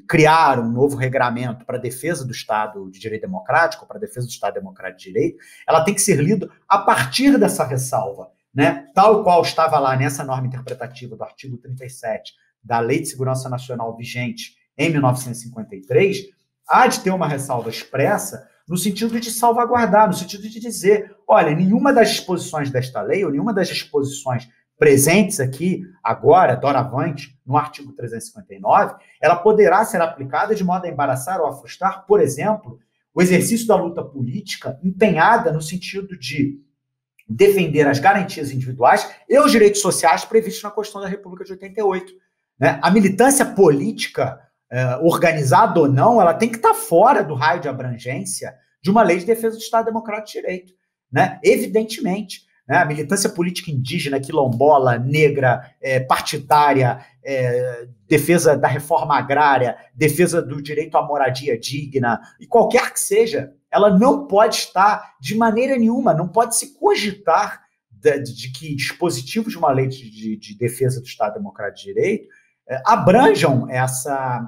criar um novo regramento para a defesa do Estado de Direito Democrático, para a defesa do Estado Democrático de Direito, ela tem que ser lido a partir dessa ressalva, né? Tal qual estava lá nessa norma interpretativa do artigo 37 da Lei de Segurança Nacional vigente em 1953, há de ter uma ressalva expressa no sentido de salvaguardar, no sentido de dizer, olha, nenhuma das disposições desta lei, ou nenhuma das disposições presentes aqui agora, doravante, no artigo 359, ela poderá ser aplicada de modo a embaraçar ou a frustrar, por exemplo, o exercício da luta política empenhada no sentido de defender as garantias individuais e os direitos sociais previstos na Constituição da República de 88. Né? A militância política, organizada ou não, ela tem que estar fora do raio de abrangência de uma lei de defesa do Estado Democrático de Direito. Né? Evidentemente, né? A militância política indígena, quilombola, negra, partidária, defesa da reforma agrária, defesa do direito à moradia digna, e qualquer que seja, ela não pode estar, de maneira nenhuma, não pode se cogitar de que dispositivos de uma lei de defesa do Estado Democrático de Direito abranjam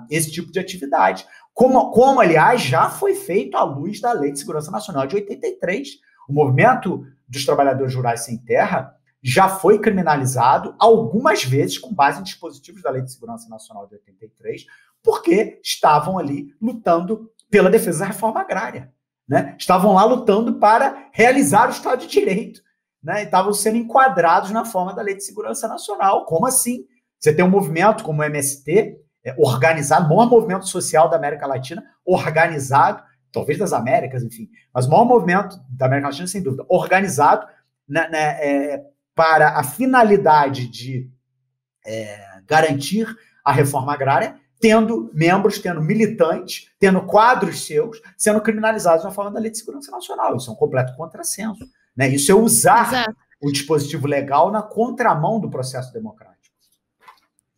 esse tipo de atividade. Como, aliás, já foi feito à luz da Lei de Segurança Nacional de 83. O movimento dos trabalhadores rurais sem terra já foi criminalizado algumas vezes com base em dispositivos da Lei de Segurança Nacional de 83, porque estavam ali lutando pela defesa da reforma agrária. Né? Estavam lá lutando para realizar o Estado de Direito. Né? E estavam sendo enquadrados na forma da Lei de Segurança Nacional. Como assim? Você tem um movimento como o MST, organizado, o maior movimento social da América Latina, organizado, talvez das Américas, enfim, mas o maior movimento da América Latina, sem dúvida, organizado para a finalidade de garantir a reforma agrária, tendo membros, tendo militantes, tendo quadros seus sendo criminalizados na forma da Lei de Segurança Nacional. Isso é um completo contrassenso. Né? Isso é usar o dispositivo legal na contramão do processo democrático.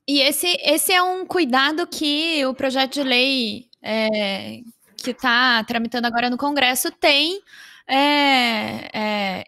E esse é um cuidado que o projeto de lei que está tramitando agora no Congresso tem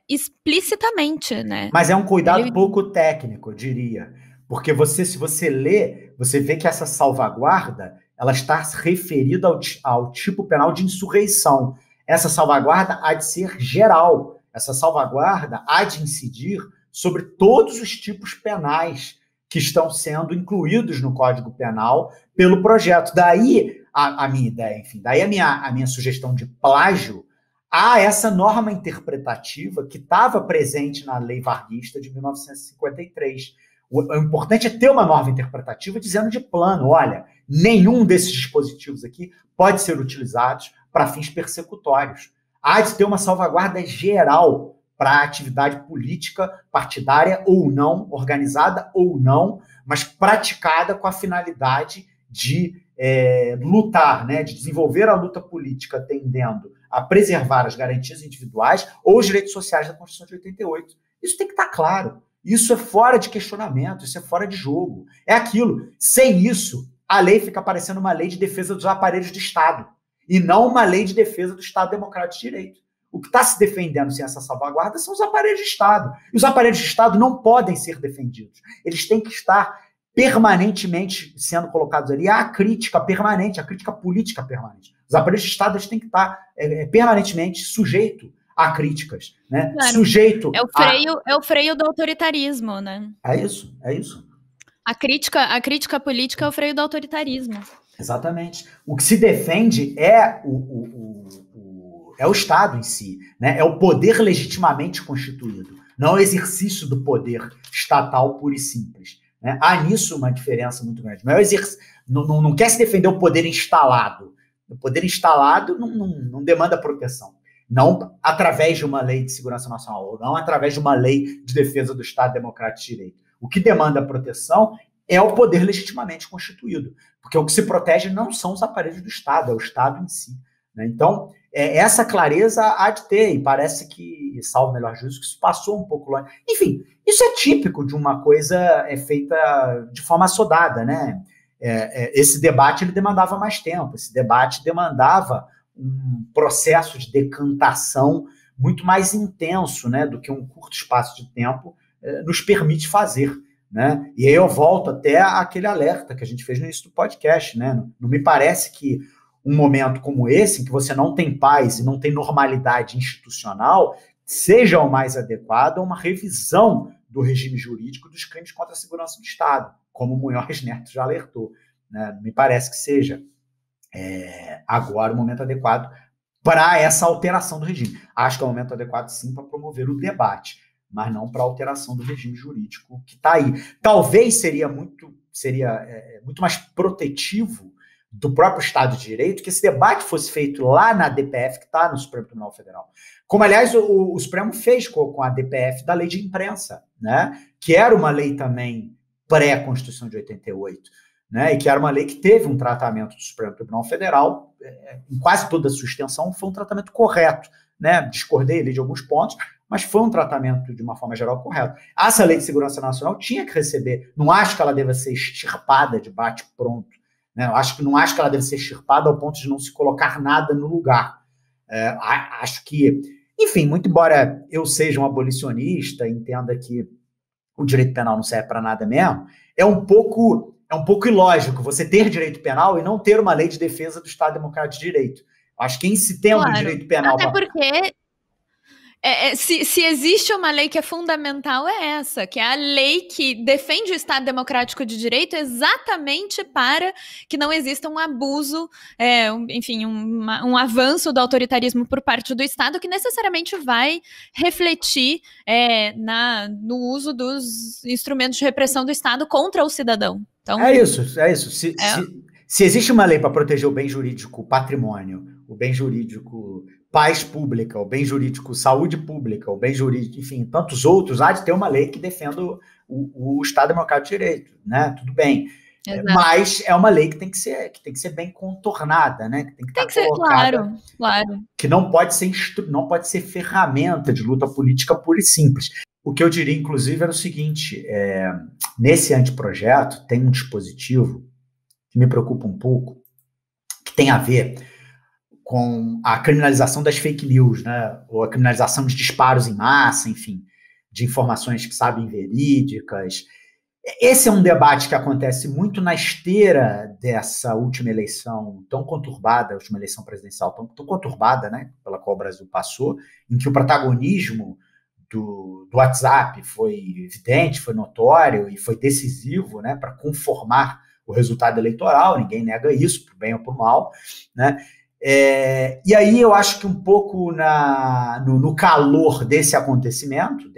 explicitamente, né? Mas é um cuidado pouco técnico, eu diria. Porque se você lê, você vê que essa salvaguarda ela está referida ao tipo penal de insurreição. Essa salvaguarda há de ser geral. Essa salvaguarda há de incidir sobre todos os tipos penais que estão sendo incluídos no Código Penal pelo projeto. Daí a minha ideia, enfim, daí a minha sugestão de plágio a essa norma interpretativa que estava presente na Lei Varguista de 1953. O importante é ter uma norma interpretativa dizendo de plano, olha, nenhum desses dispositivos aqui pode ser utilizado para fins persecutórios. Há de ter uma salvaguarda geral para a atividade política, partidária ou não, organizada ou não, mas praticada com a finalidade de lutar, né, de desenvolver a luta política tendendo a preservar as garantias individuais ou os direitos sociais da Constituição de 88. Isso tem que estar claro. Isso é fora de questionamento, isso é fora de jogo. É aquilo. Sem isso, a lei fica parecendo uma lei de defesa dos aparelhos do Estado e não uma lei de defesa do Estado Democrático de Direito. O que está se defendendo sem essa salvaguarda são os aparelhos de Estado. E os aparelhos de Estado não podem ser defendidos. Eles têm que estar permanentemente sendo colocados ali à crítica permanente, à crítica política permanente. Os aparelhos de Estado eles têm que estar permanentemente sujeitos a críticas. Né? Claro. Sujeito é o freio do autoritarismo, né? É isso. A crítica política é o freio do autoritarismo. Exatamente. O que se defende é o Estado em si, né? É o poder legitimamente constituído, não o exercício do poder estatal puro e simples. Né? Há nisso uma diferença muito grande. Não quer se defender o poder instalado. O poder instalado não demanda proteção. Não através de uma lei de segurança nacional, ou não através de uma lei de defesa do Estado Democrático de Direito. O que demanda proteção é o poder legitimamente constituído, porque o que se protege não são os aparelhos do Estado, é o Estado em si. Né? Então, essa clareza há de ter, e parece que, salvo o melhor juízo, que isso passou um pouco longe. Enfim, isso é típico de uma coisa feita de forma assodada, né? Esse debate ele demandava mais tempo, esse debate demandava um processo de decantação muito mais intenso, né, do que um curto espaço de tempo nos permite fazer. Né? E aí eu volto até àquele alerta que a gente fez no início do podcast. Né? Não me parece que um momento como esse, em que você não tem paz e não tem normalidade institucional, seja o mais adequado a uma revisão do regime jurídico dos crimes contra a segurança do Estado, como o Munhoz Neto já alertou. Né? Me parece que seja agora o momento adequado para essa alteração do regime. Acho que é o momento adequado, sim, para promover o debate. mas não para alteração do regime jurídico que está aí. Talvez seria muito mais protetivo do próprio Estado de Direito que esse debate fosse feito lá na DPF, que está no Supremo Tribunal Federal. Como, aliás, o Supremo fez com a DPF da lei de imprensa, né? Que era uma lei também pré-Constituição de 88, né? E que era uma lei que teve um tratamento do Supremo Tribunal Federal, em quase toda a sua extensão, foi um tratamento correto, né? Discordei ali de alguns pontos, mas foi um tratamento, de uma forma geral, correto. Essa lei de segurança nacional tinha que receber, não acho que ela deva ser extirpada de bate-pronto, né? Não acho que ela deve ser extirpada ao ponto de não se colocar nada no lugar. Acho que, enfim, muito embora eu seja um abolicionista, entenda que o direito penal não serve para nada mesmo, é um pouco ilógico você ter direito penal e não ter uma lei de defesa do Estado Democrático de Direito. Acho que em se tendo direito penal... Até porque... se existe uma lei que é fundamental, é essa, que é a lei que defende o Estado Democrático de Direito exatamente para que não exista um abuso, enfim, um avanço do autoritarismo por parte do Estado, que necessariamente vai refletir no uso dos instrumentos de repressão do Estado contra o cidadão. Então, é isso. Se existe uma lei para proteger o bem jurídico patrimônio, o bem jurídico paz pública, o bem jurídico saúde pública, o bem jurídico, enfim, tantos outros, há de ter uma lei que defenda o Estado Democrático de Direito, né? Tudo bem. Exato. Mas é uma lei que tem que ser bem contornada, né? Que tem que ser colocada, claro. Que não pode ser ferramenta de luta política pura e simples. O que eu diria, inclusive, era o seguinte, nesse anteprojeto tem um dispositivo que me preocupa um pouco, que tem a ver com a criminalização das fake news, né? Ou a criminalização de disparos em massa, enfim, de informações que sabem verídicas. Esse é um debate que acontece muito na esteira dessa última eleição tão conturbada, a última eleição presidencial tão conturbada, né? Pela qual o Brasil passou, em que o protagonismo do WhatsApp foi evidente, foi notório e foi decisivo, né? Para conformar o resultado eleitoral, ninguém nega isso, por bem ou por mal, né? E aí eu acho que um pouco no calor desses acontecimentos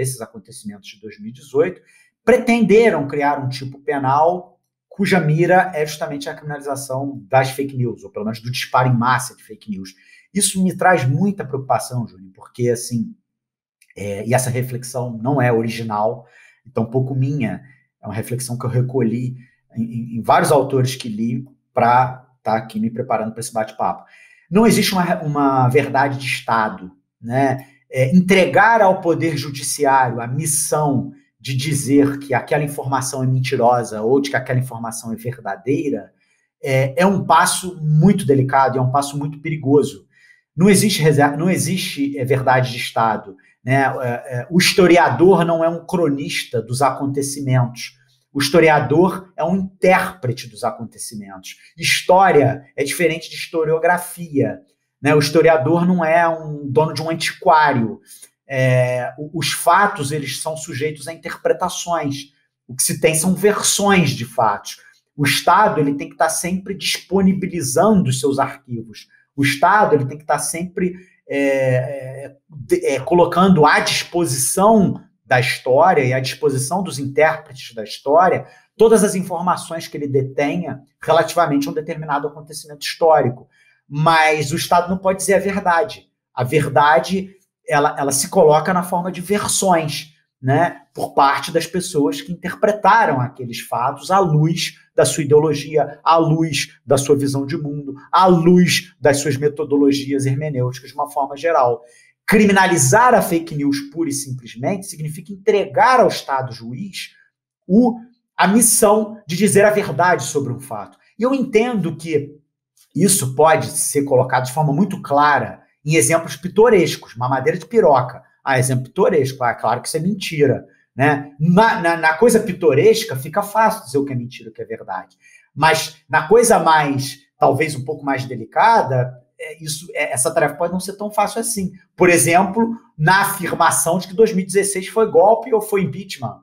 de 2018, pretenderam criar um tipo penal cuja mira é justamente a criminalização das fake news, ou pelo menos do disparo em massa de fake news. Isso me traz muita preocupação, Júnior, porque, assim, e essa reflexão não é original, e tampouco minha, é uma reflexão que eu recolhi em vários autores que li para estar aqui me preparando para esse bate-papo. Não existe uma verdade de Estado, né? Entregar ao Poder Judiciário a missão de dizer que aquela informação é mentirosa ou de que aquela informação é verdadeira é um passo muito delicado e é um passo muito perigoso. Não existe verdade de Estado, né? O historiador não é um cronista dos acontecimentos. O historiador é um intérprete dos acontecimentos. História é diferente de historiografia, né? O historiador não é um dono de um antiquário. Os fatos, eles são sujeitos a interpretações. O que se tem são versões de fatos. O Estado, ele tem que estar sempre disponibilizando os seus arquivos. O Estado, ele tem que estar sempre colocando à disposição da história e à disposição dos intérpretes da história todas as informações que ele detenha relativamente a um determinado acontecimento histórico. Mas o Estado não pode dizer a verdade. A verdade, ela se coloca na forma de versões, né, por parte das pessoas que interpretaram aqueles fatos à luz da sua ideologia, à luz da sua visão de mundo, à luz das suas metodologias hermenêuticas de uma forma geral. Criminalizar a fake news pura e simplesmente significa entregar ao Estado juiz a missão de dizer a verdade sobre um fato. E eu entendo que isso pode ser colocado de forma muito clara em exemplos pitorescos, mamadeira de piroca. Exemplo pitoresco, claro que isso é mentira, né? Na coisa pitoresca fica fácil dizer o que é mentira, o que é verdade. Mas na coisa mais, talvez um pouco mais delicada, essa tarefa pode não ser tão fácil assim. Por exemplo, na afirmação de que 2016 foi golpe ou foi impeachment.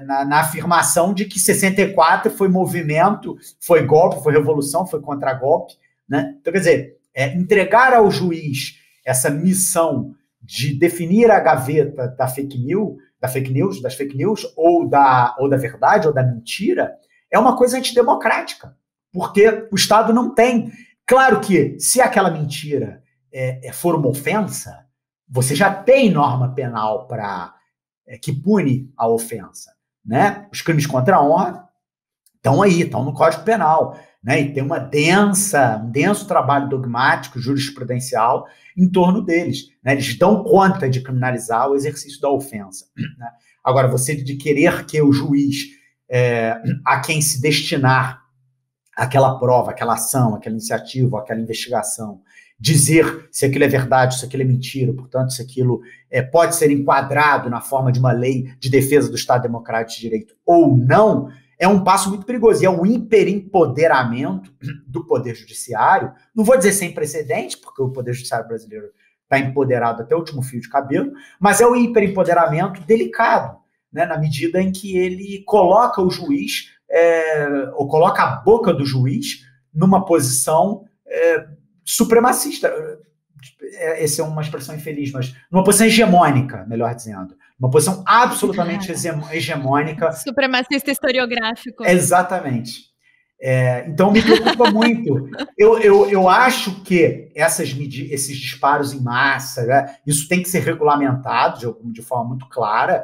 Na afirmação de que 64 foi movimento, foi golpe, foi revolução, foi contra-golpe, né? Então, quer dizer, entregar ao juiz essa missão de definir a gaveta das fake news, ou da verdade, ou da mentira, é uma coisa antidemocrática, porque o Estado não tem. Claro que, se aquela mentira for uma ofensa, você já tem norma penal que pune a ofensa, né? Os crimes contra a honra estão aí, estão no Código Penal, né? E tem um denso trabalho dogmático, jurisprudencial em torno deles, né? Eles dão conta de criminalizar o exercício da ofensa, né? Agora, você de querer que o juiz, a quem se destinar aquela prova, aquela ação, aquela iniciativa, aquela investigação, dizer se aquilo é verdade, se aquilo é mentira, portanto, se aquilo pode ser enquadrado na forma de uma lei de defesa do Estado Democrático de Direito ou não, é um passo muito perigoso. E é um hipeремpoderamento do Poder Judiciário, não vou dizer sem precedente, porque o Poder Judiciário brasileiro está empoderado até o último fio de cabelo, mas é um hiperempoderamento delicado, né, na medida em que ele coloca o juiz, ou coloca a boca do juiz numa posição supremacista. Essa é uma expressão infeliz, mas numa posição hegemônica, melhor dizendo. Uma posição absolutamente hegemônica. Supremacista historiográfico. Exatamente. Então me preocupa muito. Eu acho que esses disparos em massa, né, isso tem que ser regulamentado de forma muito clara.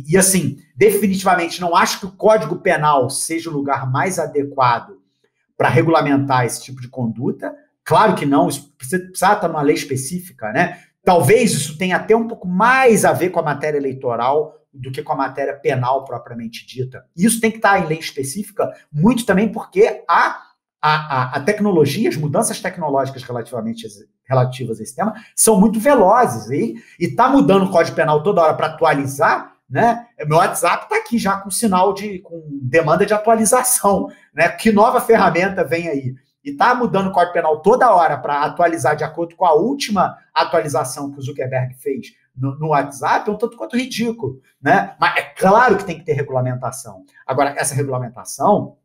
E assim, definitivamente não acho que o Código Penal seja o lugar mais adequado para regulamentar esse tipo de conduta. Claro que não, isso precisa estar numa lei específica, né? Talvez isso tenha até um pouco mais a ver com a matéria eleitoral do que com a matéria penal propriamente dita. E isso tem que estar em lei específica, muito também porque a tecnologia, as mudanças tecnológicas relativas a esse tema são muito velozes. E está mudando o Código Penal toda hora para atualizar, né? Meu WhatsApp está aqui já com sinal com demanda de atualização, né? Que nova ferramenta vem aí? E está mudando o Código Penal toda hora para atualizar de acordo com a última atualização que o Zuckerberg fez no WhatsApp, é um tanto quanto ridículo, né? Mas é claro que tem que ter regulamentação. Agora, essa regulamentação,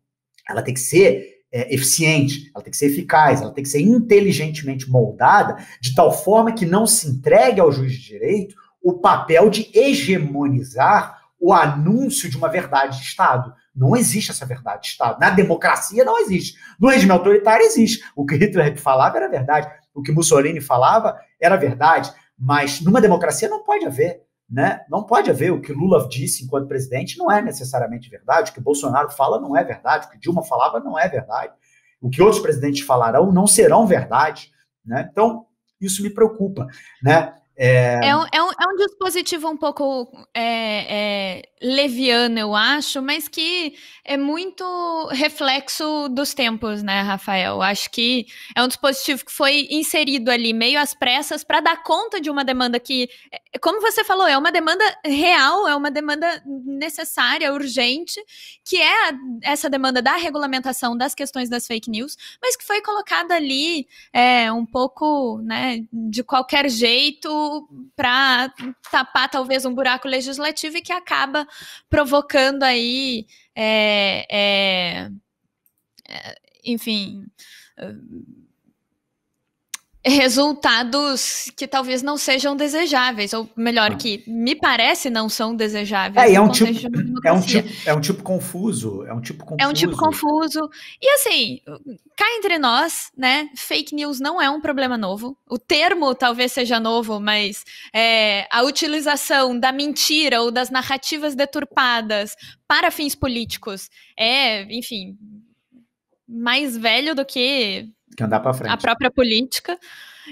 ela tem que ser eficiente, ela tem que ser eficaz, ela tem que ser inteligentemente moldada, de tal forma que não se entregue ao juiz de direito o papel de hegemonizar o anúncio de uma verdade de Estado. Não existe essa verdade de Estado. Na democracia não existe. No regime autoritário existe. O que Hitler falava era verdade. O que Mussolini falava era verdade. Mas numa democracia não pode haver, né? Não pode haver. O que Lula disse enquanto presidente não é necessariamente verdade. O que Bolsonaro fala não é verdade. O que Dilma falava não é verdade. O que outros presidentes falarão não serão verdade, né? Então, isso me preocupa, né? É um dispositivo um pouco leviano, eu acho, mas que é muito reflexo dos tempos, né, Rafael? Acho que é um dispositivo que foi inserido ali meio às pressas para dar conta de uma demanda que, como você falou, é uma demanda real, é uma demanda necessária, urgente, que é essa demanda da regulamentação das questões das fake news, mas que foi colocada ali um pouco, né, de qualquer jeito, para tapar talvez um buraco legislativo e que acaba provocando aí, enfim, resultados que talvez não sejam desejáveis, ou melhor, que me parece não são desejáveis. É um tipo confuso. É um tipo confuso. E assim, cá entre nós, né, fake news não é um problema novo. O termo talvez seja novo, mas a utilização da mentira ou das narrativas deturpadas para fins políticos enfim, mais velho do que andar para frente. A própria política.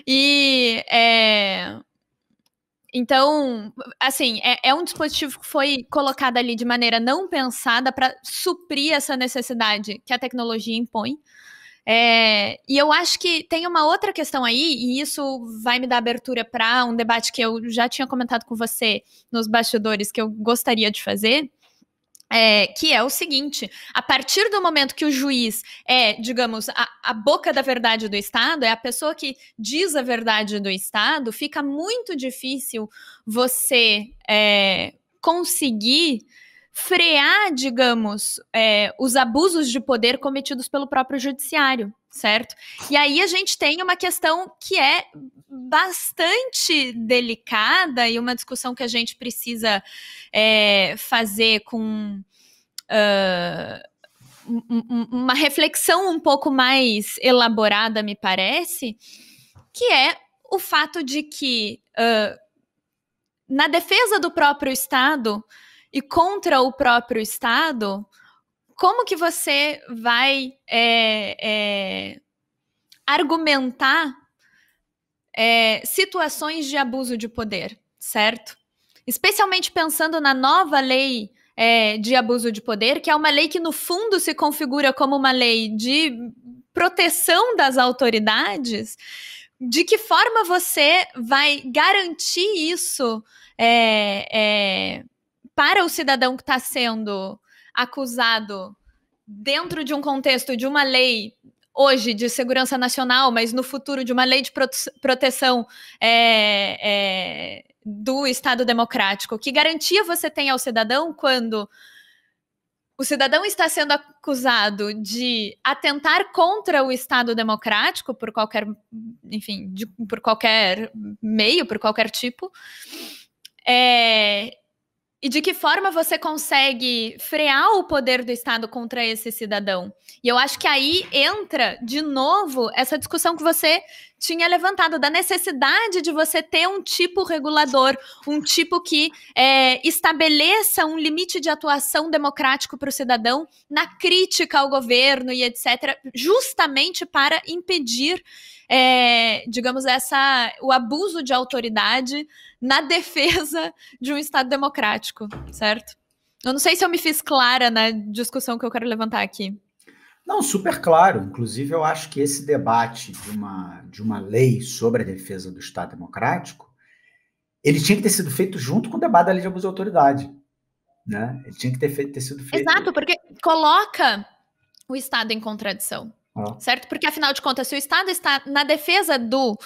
E então, assim, é um dispositivo que foi colocado ali de maneira não pensada para suprir essa necessidade que a tecnologia impõe. E eu acho que tem uma outra questão aí, e isso vai me dar abertura para um debate que eu já tinha comentado com você nos bastidores, que eu gostaria de fazer, que é o seguinte: a partir do momento que o juiz digamos, a boca da verdade do Estado, é a pessoa que diz a verdade do Estado, fica muito difícil você conseguir frear, digamos, os abusos de poder cometidos pelo próprio judiciário. certo? E aí a gente tem uma questão que é bastante delicada e uma discussão que a gente precisa fazer com uma reflexão um pouco mais elaborada, me parece, que é o fato de que na defesa do próprio Estado e contra o próprio Estado, como que você vai argumentar situações de abuso de poder, certo? Especialmente pensando na nova lei de abuso de poder, que é uma lei que, no fundo, se configura como uma lei de proteção das autoridades. De que forma você vai garantir isso para o cidadão que está sendo acusado dentro de um contexto de uma lei hoje de segurança nacional, mas no futuro de uma lei de proteção do Estado democrático? Que garantia você tem ao cidadão quando o cidadão está sendo acusado de atentar contra o Estado democrático por qualquer, enfim, por qualquer meio, por qualquer tipo? E de que forma você consegue frear o poder do Estado contra esse cidadão? E eu acho que aí entra, de novo, essa discussão que você tinha levantado, da necessidade de você ter um tipo regulador, um tipo que estabeleça um limite de atuação democrático para o cidadão na crítica ao governo e etc., justamente para impedir, digamos, o abuso de autoridade na defesa de um Estado democrático, certo? Eu não sei se eu me fiz clara na discussão que eu quero levantar aqui. Não, super claro. Inclusive, eu acho que esse debate de uma lei sobre a defesa do Estado democrático, ele tinha que ter sido feito junto com o debate da lei de abuso de autoridade, né? Ele tinha que ter sido feito... Exato, porque coloca o Estado em contradição, certo? Porque, afinal de contas, se o Estado está na defesa do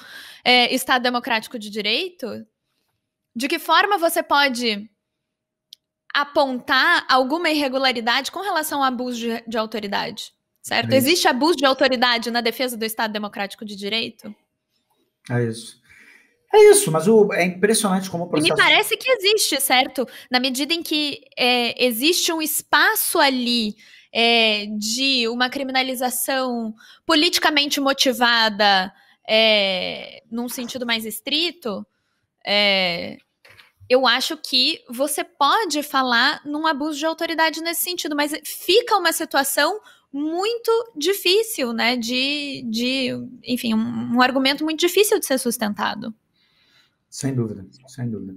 Estado democrático de direito, de que forma você pode apontar alguma irregularidade com relação ao abuso de autoridade, certo? Existe abuso de autoridade na defesa do Estado democrático de direito? É isso, mas é impressionante como o processo... E me parece que existe, certo? Na medida em que existe um espaço ali de uma criminalização politicamente motivada num sentido mais estrito, eu acho que você pode falar num abuso de autoridade nesse sentido, mas fica uma situação muito difícil, né? Enfim, um argumento muito difícil de ser sustentado. Sem dúvida, sem dúvida.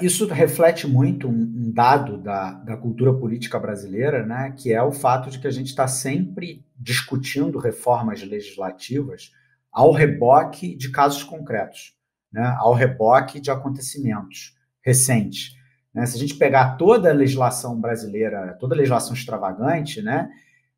Isso reflete muito um dado da cultura política brasileira, né? Que é o fato de que a gente está sempre discutindo reformas legislativas ao reboque de casos concretos. Né, ao reboque de acontecimentos recentes. Né? Se a gente pegar toda a legislação brasileira, toda a legislação extravagante, né,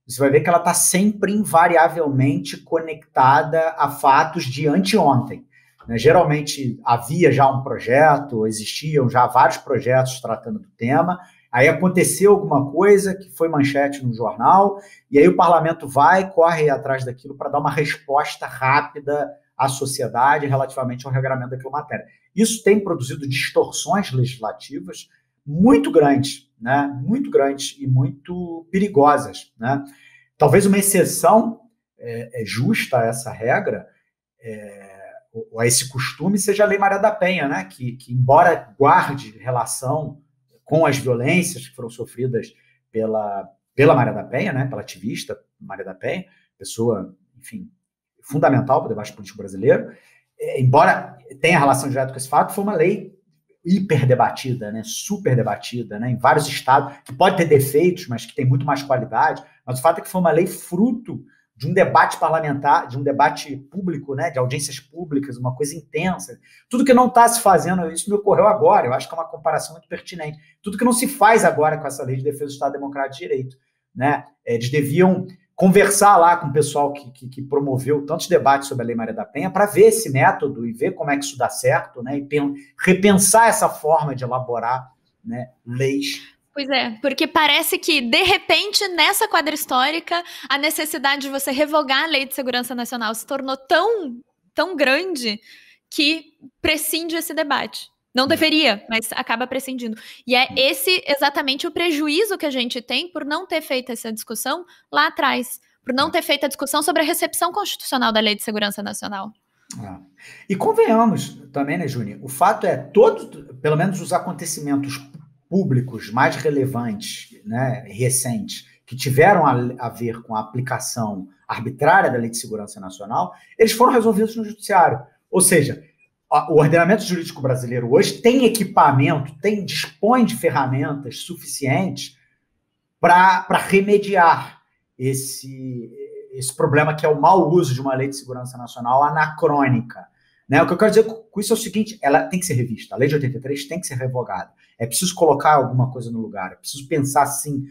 você vai ver que ela está sempre invariavelmente conectada a fatos de anteontem. Né? Geralmente havia já um projeto, existiam já vários projetos tratando do tema, aí aconteceu alguma coisa que foi manchete no jornal, e aí o parlamento corre atrás daquilo para dar uma resposta rápida à sociedade relativamente ao regramento daquela matéria. Isso tem produzido distorções legislativas muito grandes, né? Muito grandes e muito perigosas. Né? Talvez uma exceção justa a essa regra, ou a esse costume, seja a Lei Maria da Penha, né? Que embora guarde relação com as violências que foram sofridas pela Maria da Penha, né? Pela ativista Maria da Penha, pessoa, enfim, fundamental para o debate político brasileiro, embora tenha relação direta com esse fato, foi uma lei hiper debatida, né, super debatida, né, em vários estados, que pode ter defeitos, mas que tem muito mais qualidade, mas o fato é que foi uma lei fruto de um debate parlamentar, de um debate público, né, de audiências públicas, uma coisa intensa. Tudo que não está se fazendo, isso me ocorreu agora, eu acho que é uma comparação muito pertinente, tudo que não se faz agora com essa lei de defesa do Estado Democrático de Direito. Né, eles deviam conversar lá com o pessoal que promoveu tantos debates sobre a Lei Maria da Penha para ver esse método e ver como é que isso dá certo, né, e repensar essa forma de elaborar, né, leis Pois é, porque parece que, de repente, nessa quadra histórica, a necessidade de você revogar a Lei de Segurança Nacional se tornou tão grande que prescinde esse debate. Não deveria, mas acaba prescindindo. E é esse exatamente o prejuízo que a gente tem por não ter feito essa discussão lá atrás, por não ter feito a discussão sobre a recepção constitucional da Lei de Segurança Nacional. E convenhamos também, né, Júnior? O fato é, pelo menos os acontecimentos públicos mais relevantes, né, recentes, que tiveram a ver com a aplicação arbitrária da Lei de Segurança Nacional, eles foram resolvidos no judiciário. Ou seja, o ordenamento jurídico brasileiro hoje tem equipamento, dispõe de ferramentas suficientes para remediar esse problema que é o mau uso de uma Lei de Segurança Nacional anacrônica. Né? O que eu quero dizer com isso é o seguinte, ela tem que ser revista, a Lei de 83 tem que ser revogada. É preciso colocar alguma coisa no lugar, é preciso pensar assim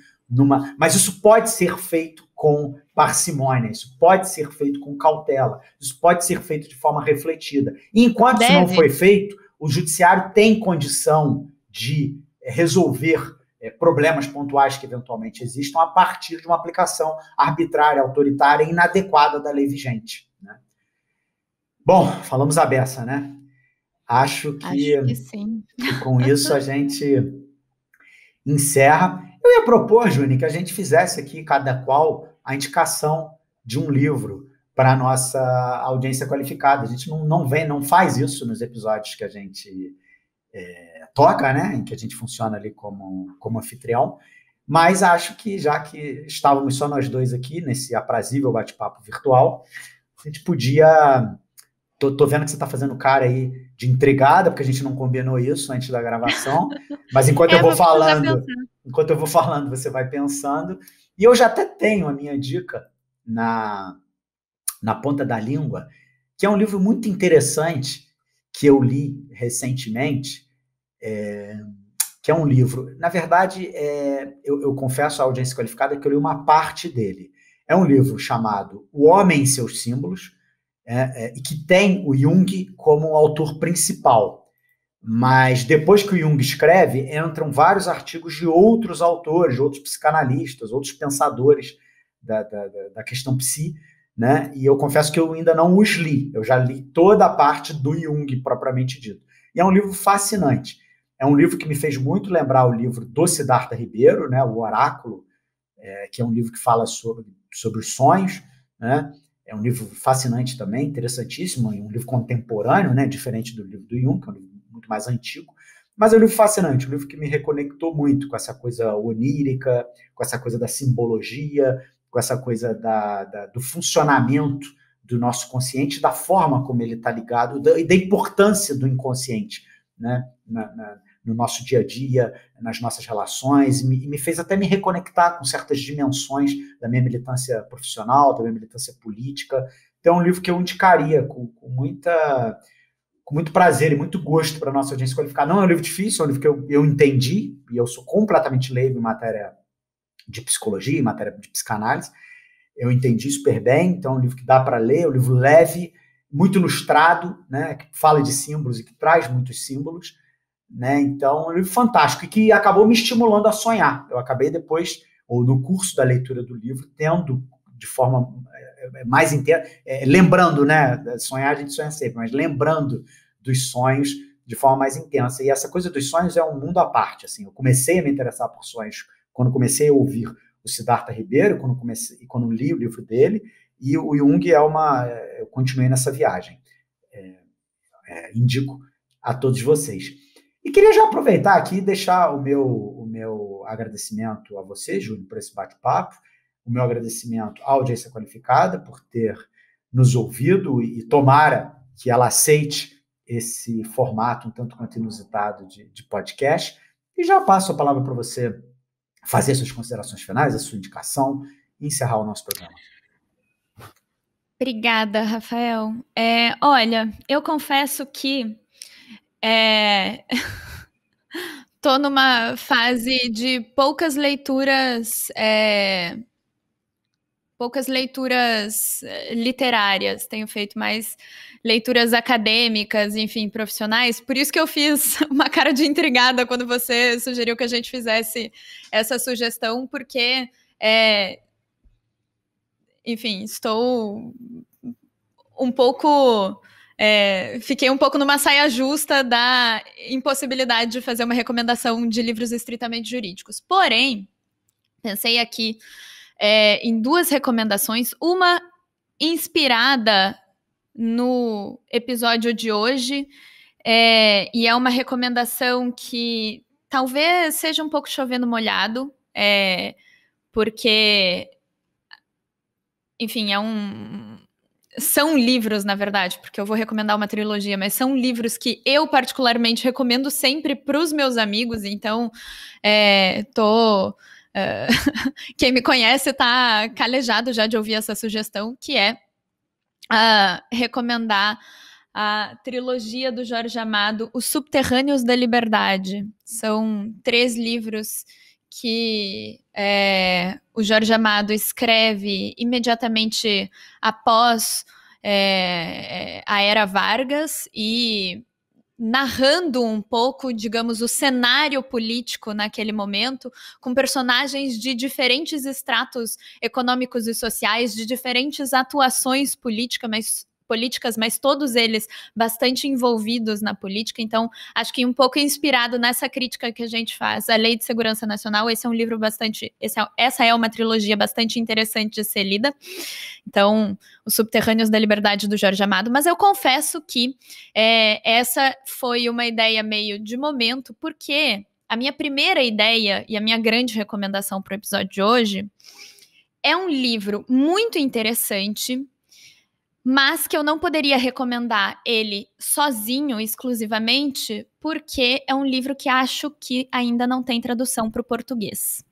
mas isso pode ser feito com parcimônia, isso pode ser feito com cautela, isso pode ser feito de forma refletida. E enquanto isso não foi feito, o judiciário tem condição de resolver problemas pontuais que eventualmente existam a partir de uma aplicação arbitrária, autoritária e inadequada da lei vigente. Né? Bom, falamos a beça, né? Acho que sim. E com isso a gente encerra. Eu ia propor, Júnior, que a gente fizesse aqui, cada qual, a indicação de um livro para a nossa audiência qualificada. A gente não faz isso nos episódios que a gente toca, né? Em que a gente funciona ali como anfitrião. Mas acho que, já que estávamos só nós dois aqui, nesse aprazível bate-papo virtual, a gente podia... Tô vendo que você está fazendo cara aí de intrigada, porque a gente não combinou isso antes da gravação, mas enquanto eu vou falando, você vai pensando. E eu já até tenho a minha dica na ponta da língua, que é um livro muito interessante que eu li recentemente, que é um livro... Na verdade, eu confesso à audiência qualificada que eu li uma parte dele. É um livro chamado O Homem e Seus Símbolos, e que tem o Jung como autor principal. Mas depois que o Jung escreve, entram vários artigos de outros autores, outros psicanalistas, outros pensadores da questão psi, né? E eu confesso que eu ainda não os li. Eu já li toda a parte do Jung, propriamente dito. E é um livro fascinante. É um livro que me fez muito lembrar o livro do Siddhartha Ribeiro, né? O Oráculo, que é um livro que fala sobre os sonhos, né? É um livro fascinante também, interessantíssimo, um livro contemporâneo, né, diferente do livro do Jung, que é um livro muito mais antigo, mas é um livro fascinante, um livro que me reconectou muito com essa coisa onírica, com essa coisa da simbologia, com essa coisa do funcionamento do nosso consciente, da forma como ele está ligado, e da importância do inconsciente, né, no nosso dia a dia, nas nossas relações, e me fez até me reconectar com certas dimensões da minha militância profissional, da minha militância política. Então é um livro que eu indicaria com muito prazer e muito gosto para a nossa audiência qualificada. Não é um livro difícil, é um livro que eu entendi, e eu sou completamente leigo em matéria de psicologia, em matéria de psicanálise. Eu entendi super bem, então é um livro que dá para ler, é um livro leve, muito ilustrado, né, que fala de símbolos e que traz muitos símbolos. Né? Então, é um livro fantástico e que acabou me estimulando a sonhar. Eu acabei depois, ou no curso da leitura do livro, tendo de forma mais inteira, lembrando, né? Sonhar a gente sonha sempre, mas lembrando dos sonhos de forma mais intensa. E essa coisa dos sonhos é um mundo à parte. Assim. Eu comecei a me interessar por sonhos quando comecei a ouvir o Siddhartha Ribeiro, quando li o livro dele, e o Jung eu continuei nessa viagem. Indico a todos vocês. E queria já aproveitar aqui e deixar o meu agradecimento a você, Júlio, por esse bate-papo, o meu agradecimento à audiência qualificada por ter nos ouvido e tomara que ela aceite esse formato um tanto quanto inusitado de podcast. E já passo a palavra para você fazer suas considerações finais, a sua indicação e encerrar o nosso programa. Obrigada, Rafael. Olha, eu confesso que tô numa fase de poucas leituras poucas leituras literárias, tenho feito mais leituras acadêmicas, enfim, profissionais. Por isso que eu fiz uma cara de intrigada quando você sugeriu que a gente fizesse essa sugestão, porque, enfim, estou um pouco... fiquei um pouco numa saia justa da impossibilidade de fazer uma recomendação de livros estritamente jurídicos. Porém, pensei aqui em duas recomendações, uma inspirada no episódio de hoje, e é uma recomendação que talvez seja um pouco chovendo molhado, porque, enfim, são livros, na verdade, porque eu vou recomendar uma trilogia, mas são livros que eu particularmente recomendo sempre para os meus amigos, então quem me conhece está calejado já de ouvir essa sugestão, que é recomendar a trilogia do Jorge Amado, Os Subterrâneos da Liberdade. São 3 livros que o Jorge Amado escreve imediatamente após a Era Vargas e narrando um pouco, digamos, o cenário político naquele momento, com personagens de diferentes estratos econômicos e sociais, de diferentes atuações políticas, mas todos eles bastante envolvidos na política. Então, acho que um pouco inspirado nessa crítica que a gente faz à Lei de Segurança Nacional, esse é um livro essa é uma trilogia bastante interessante de ser lida. Então, Os Subterrâneos da Liberdade, do Jorge Amado. Mas eu confesso que essa foi uma ideia meio de momento, porque a minha primeira ideia e a minha grande recomendação para o episódio de hoje é um livro muito interessante, mas que eu não poderia recomendar ele sozinho, exclusivamente, porque é um livro que acho que ainda não tem tradução para o português.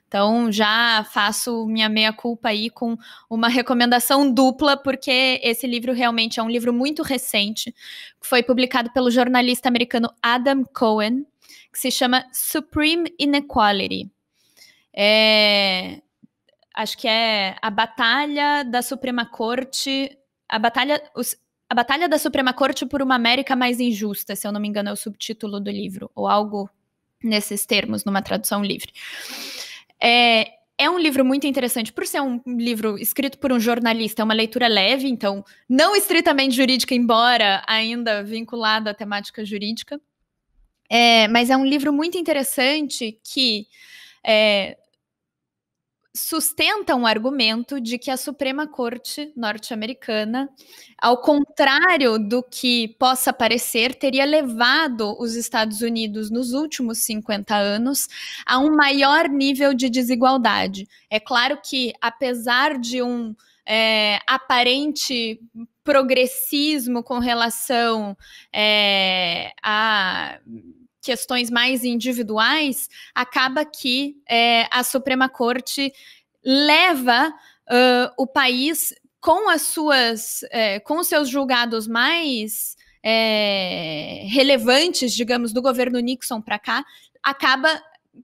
Então, já faço minha meia-culpa aí com uma recomendação dupla, porque esse livro realmente é um livro muito recente, que foi publicado pelo jornalista americano Adam Cohen, que se chama Supreme Inequality. Acho que é a Batalha da Suprema Corte... A Batalha da Suprema Corte por uma América Mais Injusta, se eu não me engano, é o subtítulo do livro, ou algo nesses termos, numa tradução livre. É um livro muito interessante, por ser um livro escrito por um jornalista, é uma leitura leve, então não estritamente jurídica, embora ainda vinculado à temática jurídica, mas é um livro muito interessante que sustenta um argumento de que a Suprema Corte norte-americana, ao contrário do que possa parecer, teria levado os Estados Unidos nos últimos 50 anos a um maior nível de desigualdade. É claro que, apesar de um aparente progressismo com relação a questões mais individuais, acaba que a Suprema Corte leva o país com com os seus julgados mais relevantes, digamos, do governo Nixon para cá, acaba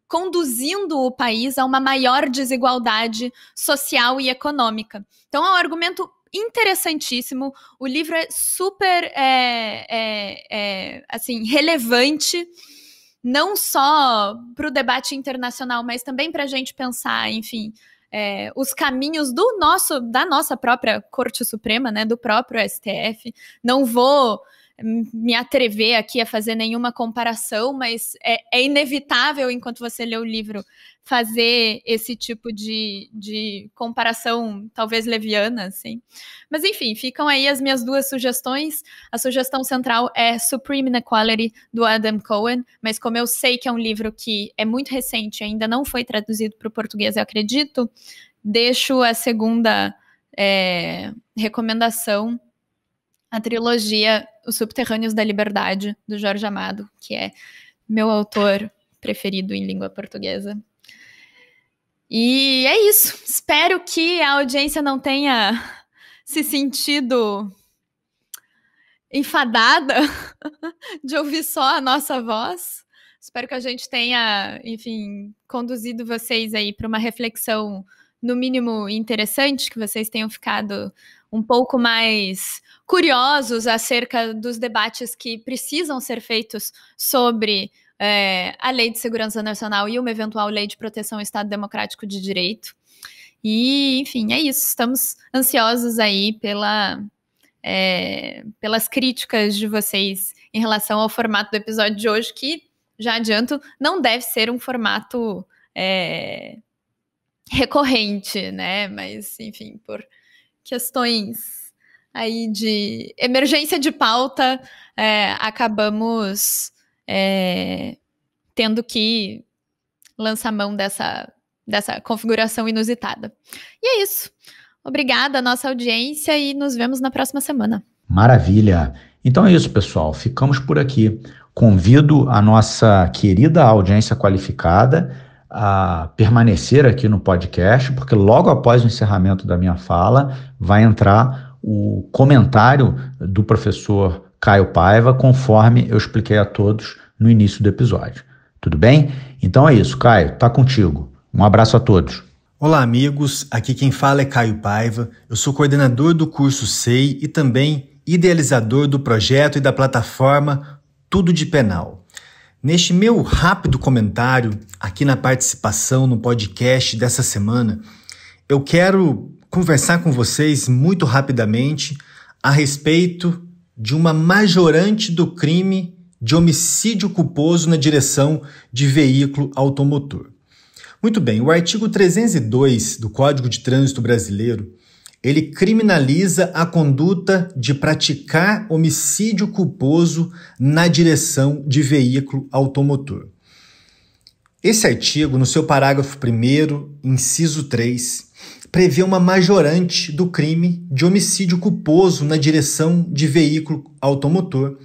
conduzindo o país a uma maior desigualdade social e econômica. Então, é um argumento interessantíssimo. O livro é super assim, relevante, não só para o debate internacional, mas também para a gente pensar, enfim, os caminhos da nossa própria Corte Suprema, né, do próprio STF. Não vou me atrever aqui a fazer nenhuma comparação, mas é inevitável, enquanto você lê o livro, fazer esse tipo de comparação, talvez leviana, assim. Mas, enfim, ficam aí as minhas duas sugestões. A sugestão central é Supreme Inequality, do Adam Cohen, mas como eu sei que é um livro que é muito recente, ainda não foi traduzido para o português, eu acredito, deixo a segunda recomendação, a trilogia Os Subterrâneos da Liberdade, do Jorge Amado, que é meu autor preferido em língua portuguesa. E é isso. Espero que a audiência não tenha se sentido enfadada de ouvir só a nossa voz. Espero que a gente tenha, enfim, conduzido vocês aí para uma reflexão no mínimo, interessante, que vocês tenham ficado um pouco mais curiosos acerca dos debates que precisam ser feitos sobre a Lei de Segurança Nacional e uma eventual Lei de Proteção ao Estado Democrático de Direito. E, enfim, é isso. Estamos ansiosos aí pelas críticas de vocês em relação ao formato do episódio de hoje, que, já adianto, não deve ser um formato recorrente, né? Mas, enfim, por questões aí de emergência de pauta, acabamos tendo que lançar mão dessa configuração inusitada. E é isso. Obrigada à nossa audiência e nos vemos na próxima semana. Maravilha! Então é isso, pessoal. Ficamos por aqui. Convido a nossa querida audiência qualificada a permanecer aqui no podcast, porque logo após o encerramento da minha fala vai entrar o comentário do professor Caio Paiva, conforme eu expliquei a todos no início do episódio. Tudo bem? Então é isso, Caio, tá contigo. Um abraço a todos. Olá, amigos. Aqui quem fala é Caio Paiva. Eu sou coordenador do curso SEI e também idealizador do projeto e da plataforma Tudo de Penal. Neste meu rápido comentário, aqui na participação no podcast dessa semana, eu quero conversar com vocês muito rapidamente a respeito de uma majorante do crime de homicídio culposo na direção de veículo automotor. Muito bem, o artigo 302 do Código de Trânsito Brasileiro, ele criminaliza a conduta de praticar homicídio culposo na direção de veículo automotor. Esse artigo, no seu parágrafo 1º, inciso 3, prevê uma majorante do crime de homicídio culposo na direção de veículo automotor,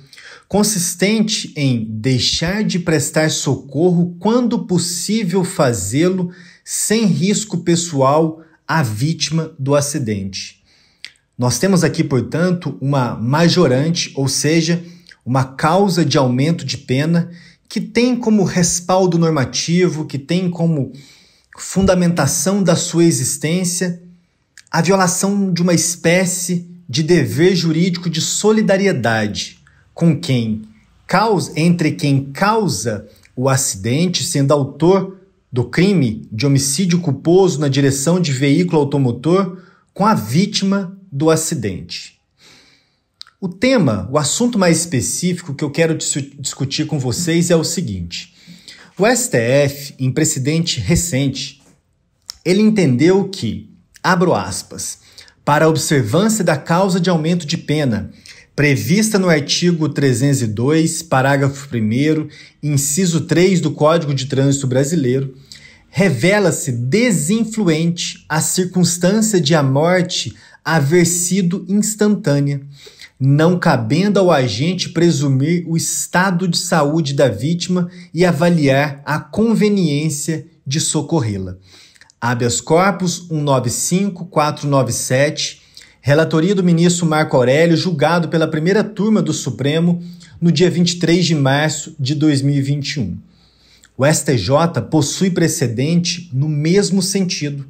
consistente em deixar de prestar socorro quando possível fazê-lo sem risco pessoal à vítima do acidente. Nós temos aqui, portanto, uma majorante, ou seja, uma causa de aumento de pena que tem como respaldo normativo, que tem como fundamentação da sua existência a violação de uma espécie de dever jurídico de solidariedade entre quem causa o acidente, sendo autor do crime de homicídio culposo na direção de veículo automotor, com a vítima do acidente. O assunto mais específico que eu quero discutir com vocês é o seguinte. O STF, em precedente recente, ele entendeu que, abro aspas, para a observância da causa de aumento de pena prevista no artigo 302, parágrafo 1º, inciso 3 do Código de Trânsito Brasileiro, revela-se desinfluente a circunstância de a morte haver sido instantânea, não cabendo ao agente presumir o estado de saúde da vítima e avaliar a conveniência de socorrê-la. Habeas corpus 195.497, relatoria do ministro Marco Aurélio, julgado pela primeira turma do Supremo no dia 23 de março de 2021. O STJ possui precedente no mesmo sentido.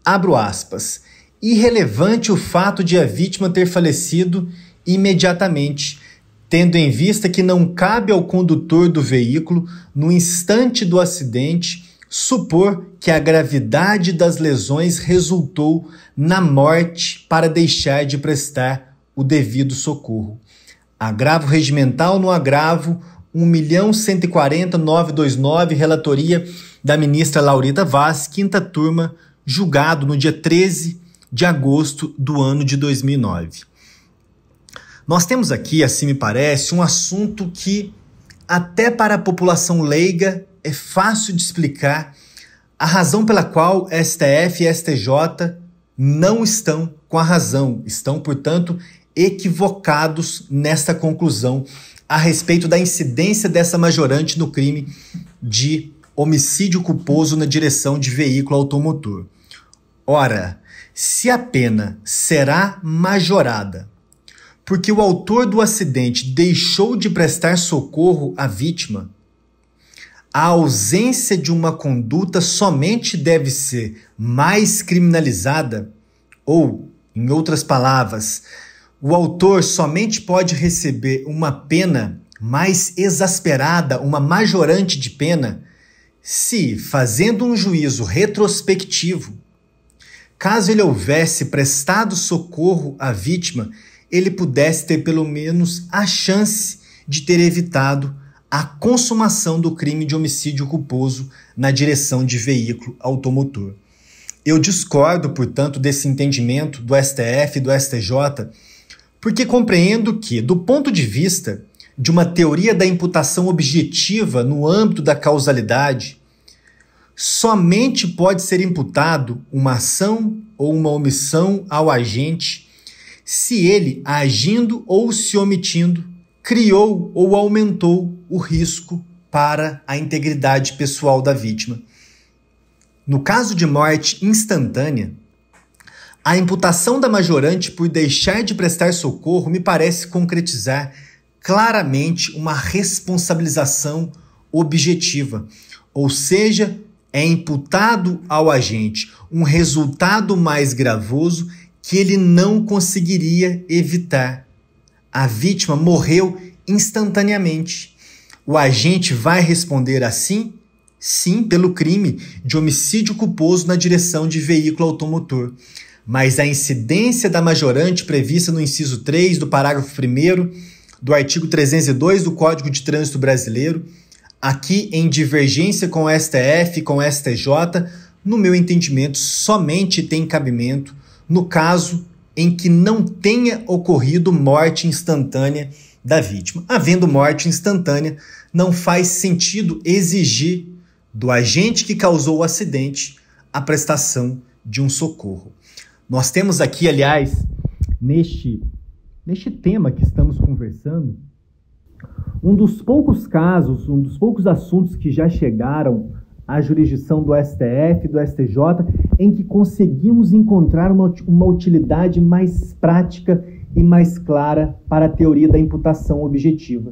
Abro aspas. Irrelevante o fato de a vítima ter falecido imediatamente, tendo em vista que não cabe ao condutor do veículo, no instante do acidente, supor que a gravidade das lesões resultou na morte para deixar de prestar o devido socorro. Agravo regimental no agravo 1.140.929, relatoria da ministra Laurita Vaz, quinta turma, julgado no dia 13 de agosto do ano de 2009. Nós temos aqui, assim me parece, um assunto que, até para a população leiga, é fácil de explicar a razão pela qual STF e STJ não estão com a razão, estão, portanto, equivocados nesta conclusão a respeito da incidência dessa majorante no crime de homicídio culposo na direção de veículo automotor. Ora, se a pena será majorada porque o autor do acidente deixou de prestar socorro à vítima, a ausência de uma conduta somente deve ser mais criminalizada? Ou, em outras palavras, o autor somente pode receber uma pena mais exasperada, uma majorante de pena, se, fazendo um juízo retrospectivo, caso ele houvesse prestado socorro à vítima, ele pudesse ter pelo menos a chance de ter evitado a consumação do crime de homicídio culposo na direção de veículo automotor. Eu discordo, portanto, desse entendimento do STF e do STJ, porque compreendo que, do ponto de vista de uma teoria da imputação objetiva no âmbito da causalidade, somente pode ser imputado uma ação ou uma omissão ao agente se ele, agindo ou se omitindo, criou ou aumentou o risco para a integridade pessoal da vítima. No caso de morte instantânea, a imputação da majorante por deixar de prestar socorro me parece concretizar claramente uma responsabilização objetiva, ou seja, é imputado ao agente um resultado mais gravoso que ele não conseguiria evitar. A vítima morreu instantaneamente. O agente vai responder assim? Sim, pelo crime de homicídio culposo na direção de veículo automotor. Mas a incidência da majorante prevista no inciso 3 do parágrafo 1º do artigo 302 do Código de Trânsito Brasileiro, aqui em divergência com o STF e com o STJ, no meu entendimento, somente tem cabimento no caso em que não tenha ocorrido morte instantânea da vítima. Havendo morte instantânea, não faz sentido exigir do agente que causou o acidente a prestação de um socorro. Nós temos aqui, aliás, neste tema que estamos conversando, um dos poucos casos, um dos poucos assuntos que já chegaram à jurisdição do STF e do STJ em que conseguimos encontrar uma utilidade mais prática e mais clara para a teoria da imputação objetiva,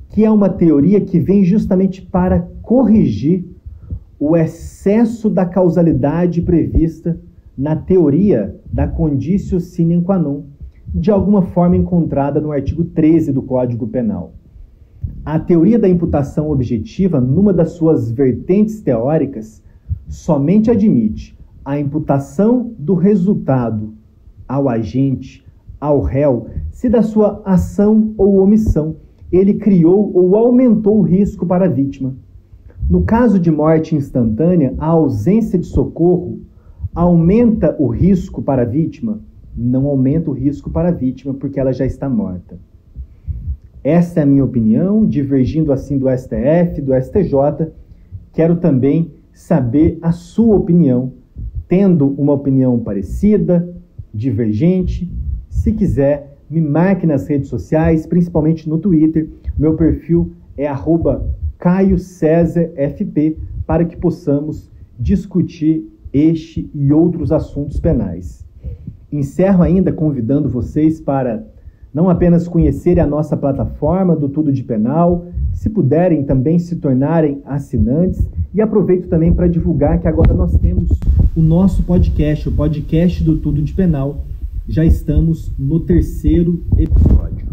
que é uma teoria que vem justamente para corrigir o excesso da causalidade prevista na teoria da conditio sine qua non, de alguma forma encontrada no artigo 13 do Código Penal. A teoria da imputação objetiva, numa das suas vertentes teóricas, somente admite a imputação do resultado ao agente, ao réu, se da sua ação ou omissão ele criou ou aumentou o risco para a vítima. No caso de morte instantânea, a ausência de socorro aumenta o risco para a vítima? Não aumenta o risco para a vítima, porque ela já está morta. Essa é a minha opinião, divergindo assim do STF, do STJ. Quero também saber a sua opinião, tendo uma opinião parecida, divergente. Se quiser, me marque nas redes sociais, principalmente no Twitter. Meu perfil é @CaioCesarFP, para que possamos discutir este e outros assuntos penais. Encerro ainda convidando vocês para não apenas conhecerem a nossa plataforma do Tudo de Penal, se puderem também se tornarem assinantes, e aproveito também para divulgar que agora nós temos o nosso podcast, o podcast do Tudo de Penal. Já estamos no 3º episódio.